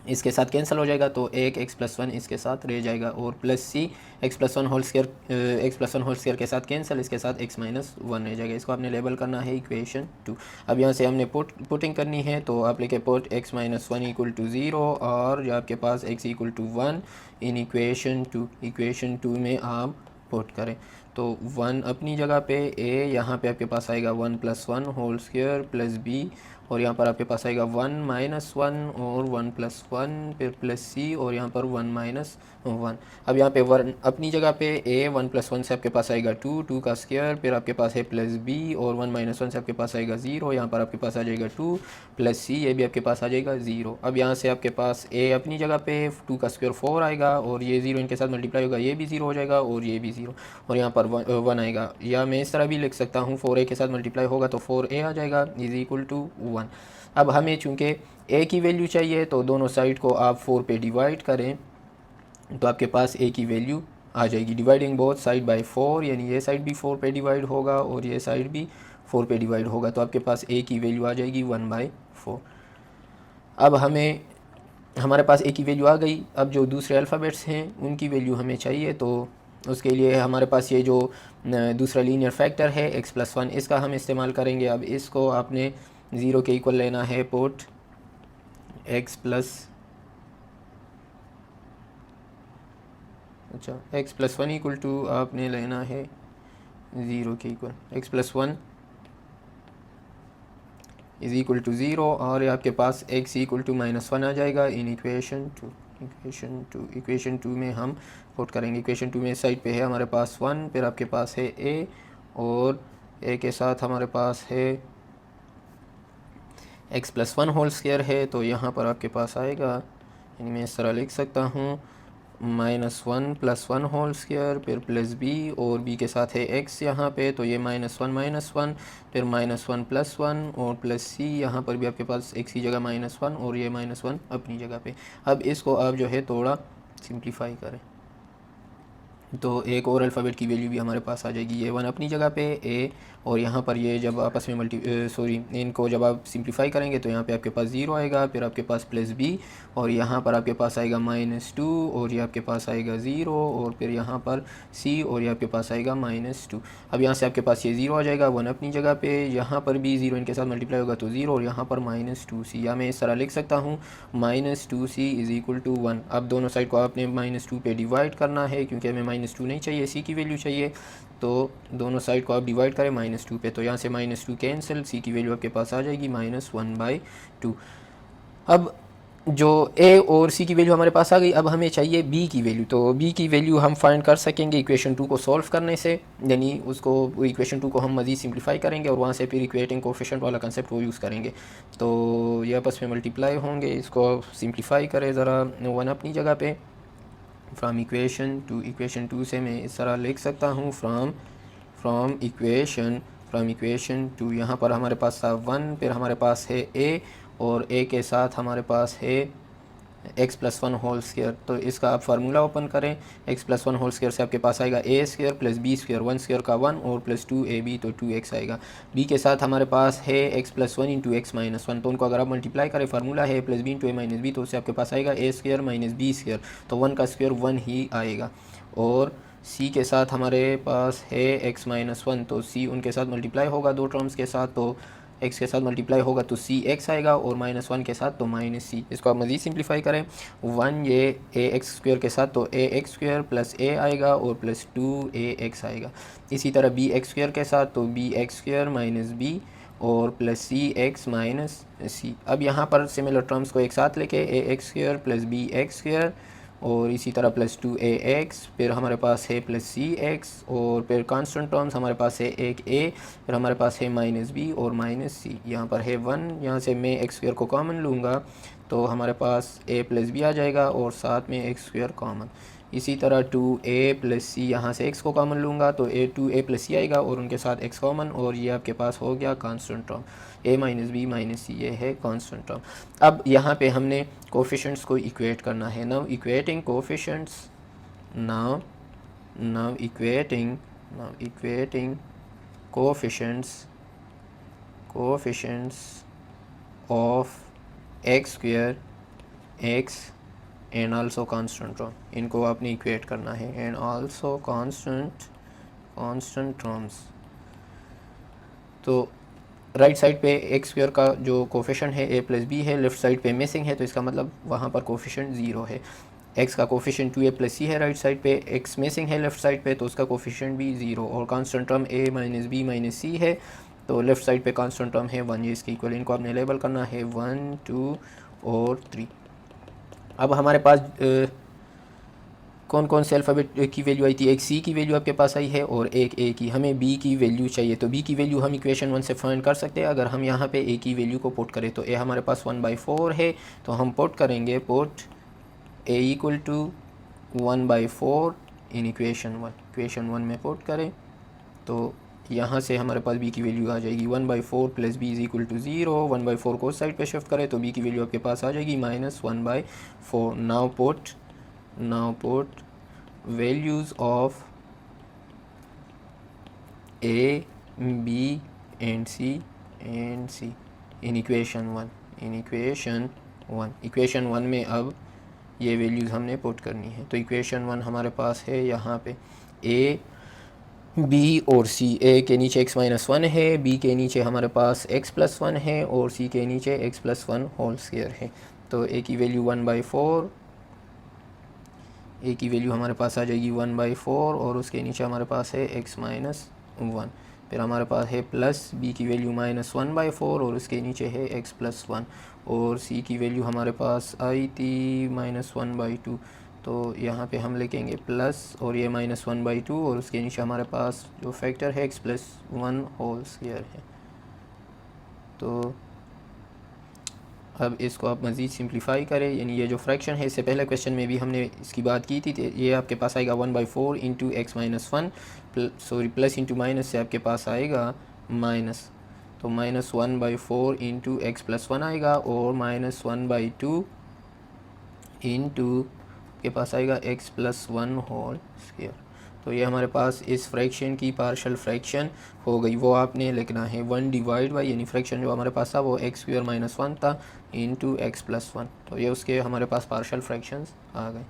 इसके साथ कैंसिल हो जाएगा, तो एक x + 1 इसके साथ रह जाएगा, और plus c x + 1 whole square के साथ कैंसिल, इसके साथ x - 1 रह जाएगा। इसको आपने लेबल करना है इक्वेशन 2। अब यहाँ से हमने पुटिंग करनी है, तो आप लिखे पुट x - 1 = 0, और जो आपके पास x = 1 इन इक्वेशन 2 में आप पुट करें। तो 1 अपनी जगह पे, ए यहाँ पे आपके पास आएगा 1 + 1 होल स्क्वायर प्लस बी, और यहाँ पर आपके पास आएगा 1 - 1 और 1 + 1 फिर प्लस सी, और यहाँ पर 1 - 1। अब यहाँ पे 1 अपनी जगह पे, ए 1 + 1 से आपके पास आएगा 2 का स्क्वायर, फिर आपके पास है प्लस बी, और 1 - 1 से आपके पास आएगा 0, यहाँ पर आपके पास आ जाएगा 2 प्लस सी, ये भी आपके पास आ जाएगा 0। अब यहाँ से आपके पास ए अपनी जगह पे 2 का स्क्वायर 4 आएगा, और ये 0 इनके साथ मल्टीप्लाई होगा, ये भी 0 हो जाएगा और ये भी 0, और यहाँ पर 1 आएगा। या मैं इस तरह भी लिख सकता हूँ, 4a के साथ मल्टीप्लाई होगा तो 4a आ जाएगा = 1। अब हमें चूँकि a की वैल्यू चाहिए तो दोनों साइड को आप 4 पे डिवाइड करें तो आपके पास a की वैल्यू आ जाएगी। डिवाइडिंग बोथ साइड बाय 4, यानी ये साइड भी 4 पे डिवाइड होगा और ये साइड भी 4 पे डिवाइड होगा, तो आपके पास a की वैल्यू आ जाएगी 1/4। अब हमारे पास a की वैल्यू आ गई। अब जो दूसरे अल्फ़ाबेट्स हैं उनकी वैल्यू हमें चाहिए, तो उसके लिए हमारे पास ये जो दूसरा लीनियर फैक्टर है x + 1, इसका हम इस्तेमाल करेंगे। अब इसको आपने 0 के इक्वल लेना है, पुट x + 1 = आपने लेना है 0 के इक्वल, x + 1 = 0, और आपके पास x = -1 आ जाएगा इन इक्वेशन 2 में हम पुट करेंगे। इक्वेशन 2 में इस साइड पे है हमारे पास 1, फिर आपके पास है a, और a के साथ हमारे पास है x + 1 होल स्क्वायर है, तो यहाँ पर आपके पास आएगा, यानी मैं इस तरह लिख सकता हूँ -1 + 1 होल स्क्वायर फिर प्लस b, और b के साथ है x यहाँ पे, तो ये -1 -1 फिर -1 + 1 और प्लस c, यहाँ पर भी आपके पास x की जगह -1 और ये -1 अपनी जगह पे। अब इसको आप जो है थोड़ा सिंप्लीफाई करें तो एक और अल्फ़ाबेट की वैल्यू भी हमारे पास आ जाएगी। ये 1 अपनी जगह पे, a, और यहाँ पर ये जब आपस में इनको जब आप सिंप्लीफाई करेंगे तो यहाँ पे आपके पास 0 आएगा, फिर आपके पास प्लस b, और यहाँ पर आपके पास आएगा -2, और ये आपके पास आएगा 0, और फिर यहाँ पर c, और ये आपके पास आएगा -2। अब यहाँ से आपके पास ये 0 आ जाएगा 1 अपनी जगह पे, यहाँ पर भी 0 इनके साथ मल्टीप्लाई होगा तो 0, और यहाँ पर -2c, या मैं इस तरह लिख सकता हूँ -2c = 1। अब दोनों साइड को आपने -2 पे डिवाइड करना है, क्योंकि हमें -2 नहीं चाहिए, c की वैल्यू चाहिए, तो दोनों साइड को आप डिवाइड करें -2 पे, तो यहाँ से -2 कैंसिल, c की वैल्यू आपके पास आ जाएगी -1/2। अब जो a और c की वैल्यू हमारे पास आ गई, अब हमें चाहिए b की वैल्यू, तो b की वैल्यू हम फाइंड कर सकेंगे इक्वेशन 2 को सॉल्व करने से, यानी उसको इक्वेशन 2 को हम मज़ीद सिंप्लीफाई करेंगे और वहाँ से फिर इक्वेटिंग कोफिशिएंट वाला कंसेप्ट वो यूज़ करेंगे, तो ये आपस में मल्टीप्लाई होंगे। इसको सिंप्लीफाई करें ज़रा, 1 अपनी जगह पे, फ्राम इक्वेशन 2 से मैं इस तरह लिख सकता हूँ फ्राम इक्वेशन 2, यहाँ पर हमारे पास था 1, फिर हमारे पास है a, और a के साथ हमारे पास है x + 1 होल स्क्वायर, तो इसका आप फार्मूला ओपन करें। x + 1 होल स्क्वायर से आपके पास आएगा a² + b², 1 स्क्वायर का 1 और प्लस 2ab, तो 2x आएगा। b के साथ हमारे पास है x + 1 × x - 1, तो उनको अगर आप मल्टीप्लाई करें, फार्मूला है +b × a - b, तो उससे आपके पास आएगा a² - b², तो 1 का स्क्वायर 1 ही आएगा। और c के साथ हमारे पास है x - 1, तो c उनके साथ मल्टीप्लाई होगा दो टर्म्स के साथ, तो x के साथ मल्टीप्लाई होगा तो cx आएगा, और -1 के साथ तो -c। इसको आप मज़ीद सिंप्लीफाई करें, 1 ये ax² के साथ तो ax² + a आएगा और प्लस 2ax आएगा। इसी तरह bx² के साथ तो bx² - b और प्लस cx - c। अब यहाँ पर सिमिलर टर्म्स को एक साथ लेके ax² + bx², और इसी तरह प्लस 2ax, फिर हमारे पास है प्लस cx, और फिर कांस्टेंट टर्म्स हमारे पास है एक a, फिर हमारे पास है -b और -c। यहाँ पर है 1, यहाँ से मैं x² को कॉमन लूँगा तो हमारे पास a + b आ जाएगा, और साथ में x² कॉमन। इसी तरह 2a + c, यहाँ से x को कॉमन लूँगा तो 2a + c आएगा, और उनके साथ x कॉमन, और ये आपके पास हो गया constant term a - b - c, ये है कांस्टेंट टर्म। अब यहाँ पे हमने कोफिशिएंट्स को इक्वेट करना है। Now equating coefficients of x² x and also constant term, इनको आपने इक्वेट करना है, एंड आल्सो कांस्टेंट टर्म्स। तो राइट साइड पे x² का जो कोफिशिएंट है a + b है, लेफ़्ट साइड पे मिसिंग है, तो इसका मतलब वहाँ पर कोफिशिएंट 0 है। एक्स का कोफिशिएंट 2a प्लस सी है राइट साइड पे, एक्स मिसिंग है लेफ़्ट साइड पे तो उसका कोफिशिएंट भी 0 और constant term a minus b minus c है तो लेफ़्ट साइड पे कांस्टेंट टर्म है 1, ये इसकी इक्वल, इनको आपने लेबल करना है 1 2 और 3। अब हमारे पास कौन कौन से अल्फ़ाबेट की वैल्यू आई थी, एक सी की वैल्यू आपके पास आई है और एक ए की, हमें बी की वैल्यू चाहिए तो बी की वैल्यू हम इक्वेशन 1 से फाइंड कर सकते हैं। अगर हम यहाँ पे ए की वैल्यू को पुट करें तो ए हमारे पास 1/4 है तो हम पुट करेंगे put a equal to 1/4 in equation 1, equation 1 में पुट करें तो यहाँ से हमारे पास b की वैल्यू आ जाएगी 1/4 plus b is equal to 0, 1/4 को साइड पे शिफ्ट करें तो b की वैल्यू आपके पास आ जाएगी -1/4। Now put values of a b and c in equation 1 में अब ये वैल्यूज़ हमने पुट करनी है। तो इक्वेशन 1 हमारे पास है यहाँ पे a b और c, a के नीचे x-1 है, b के नीचे हमारे पास x+1 है और c के नीचे x+1 होल स्क्वायर है। तो a की वैल्यू 1/4, a की वैल्यू हमारे पास आ जाएगी 1/4 और उसके नीचे हमारे पास है x-1, फिर हमारे पास है प्लस b की वैल्यू -1/4 और उसके नीचे है x+1 और c की वैल्यू हमारे पास आई थी -1/2 तो यहाँ पे हम लिखेंगे प्लस और ये -1/2 और उसके नीचे हमारे पास जो फैक्टर है x+1 होल स्क्वायर है। तो अब इसको आप मज़ीद सिंप्लीफाई करें, यानी ये जो फ्रैक्शन है इससे पहले क्वेश्चन में भी हमने इसकी बात की थी, ये आपके पास आएगा 1/4 into x-1 plus into minus से आपके पास आएगा माइनस, तो -1/4 इंटू x+1 आएगा और -1/2 इंटू के पास आएगा x+1 होल स्क्वायर। तो ये हमारे पास इस फ्रैक्शन की पार्शियल फ्रैक्शन हो गई, वो आपने लिखना है 1 डिवाइड बाई, यानी फ्रैक्शन जो हमारे पास था वो x² - 1 था इंटू x+1, तो ये उसके हमारे पास पार्शियल फ्रैक्शंस आ गए।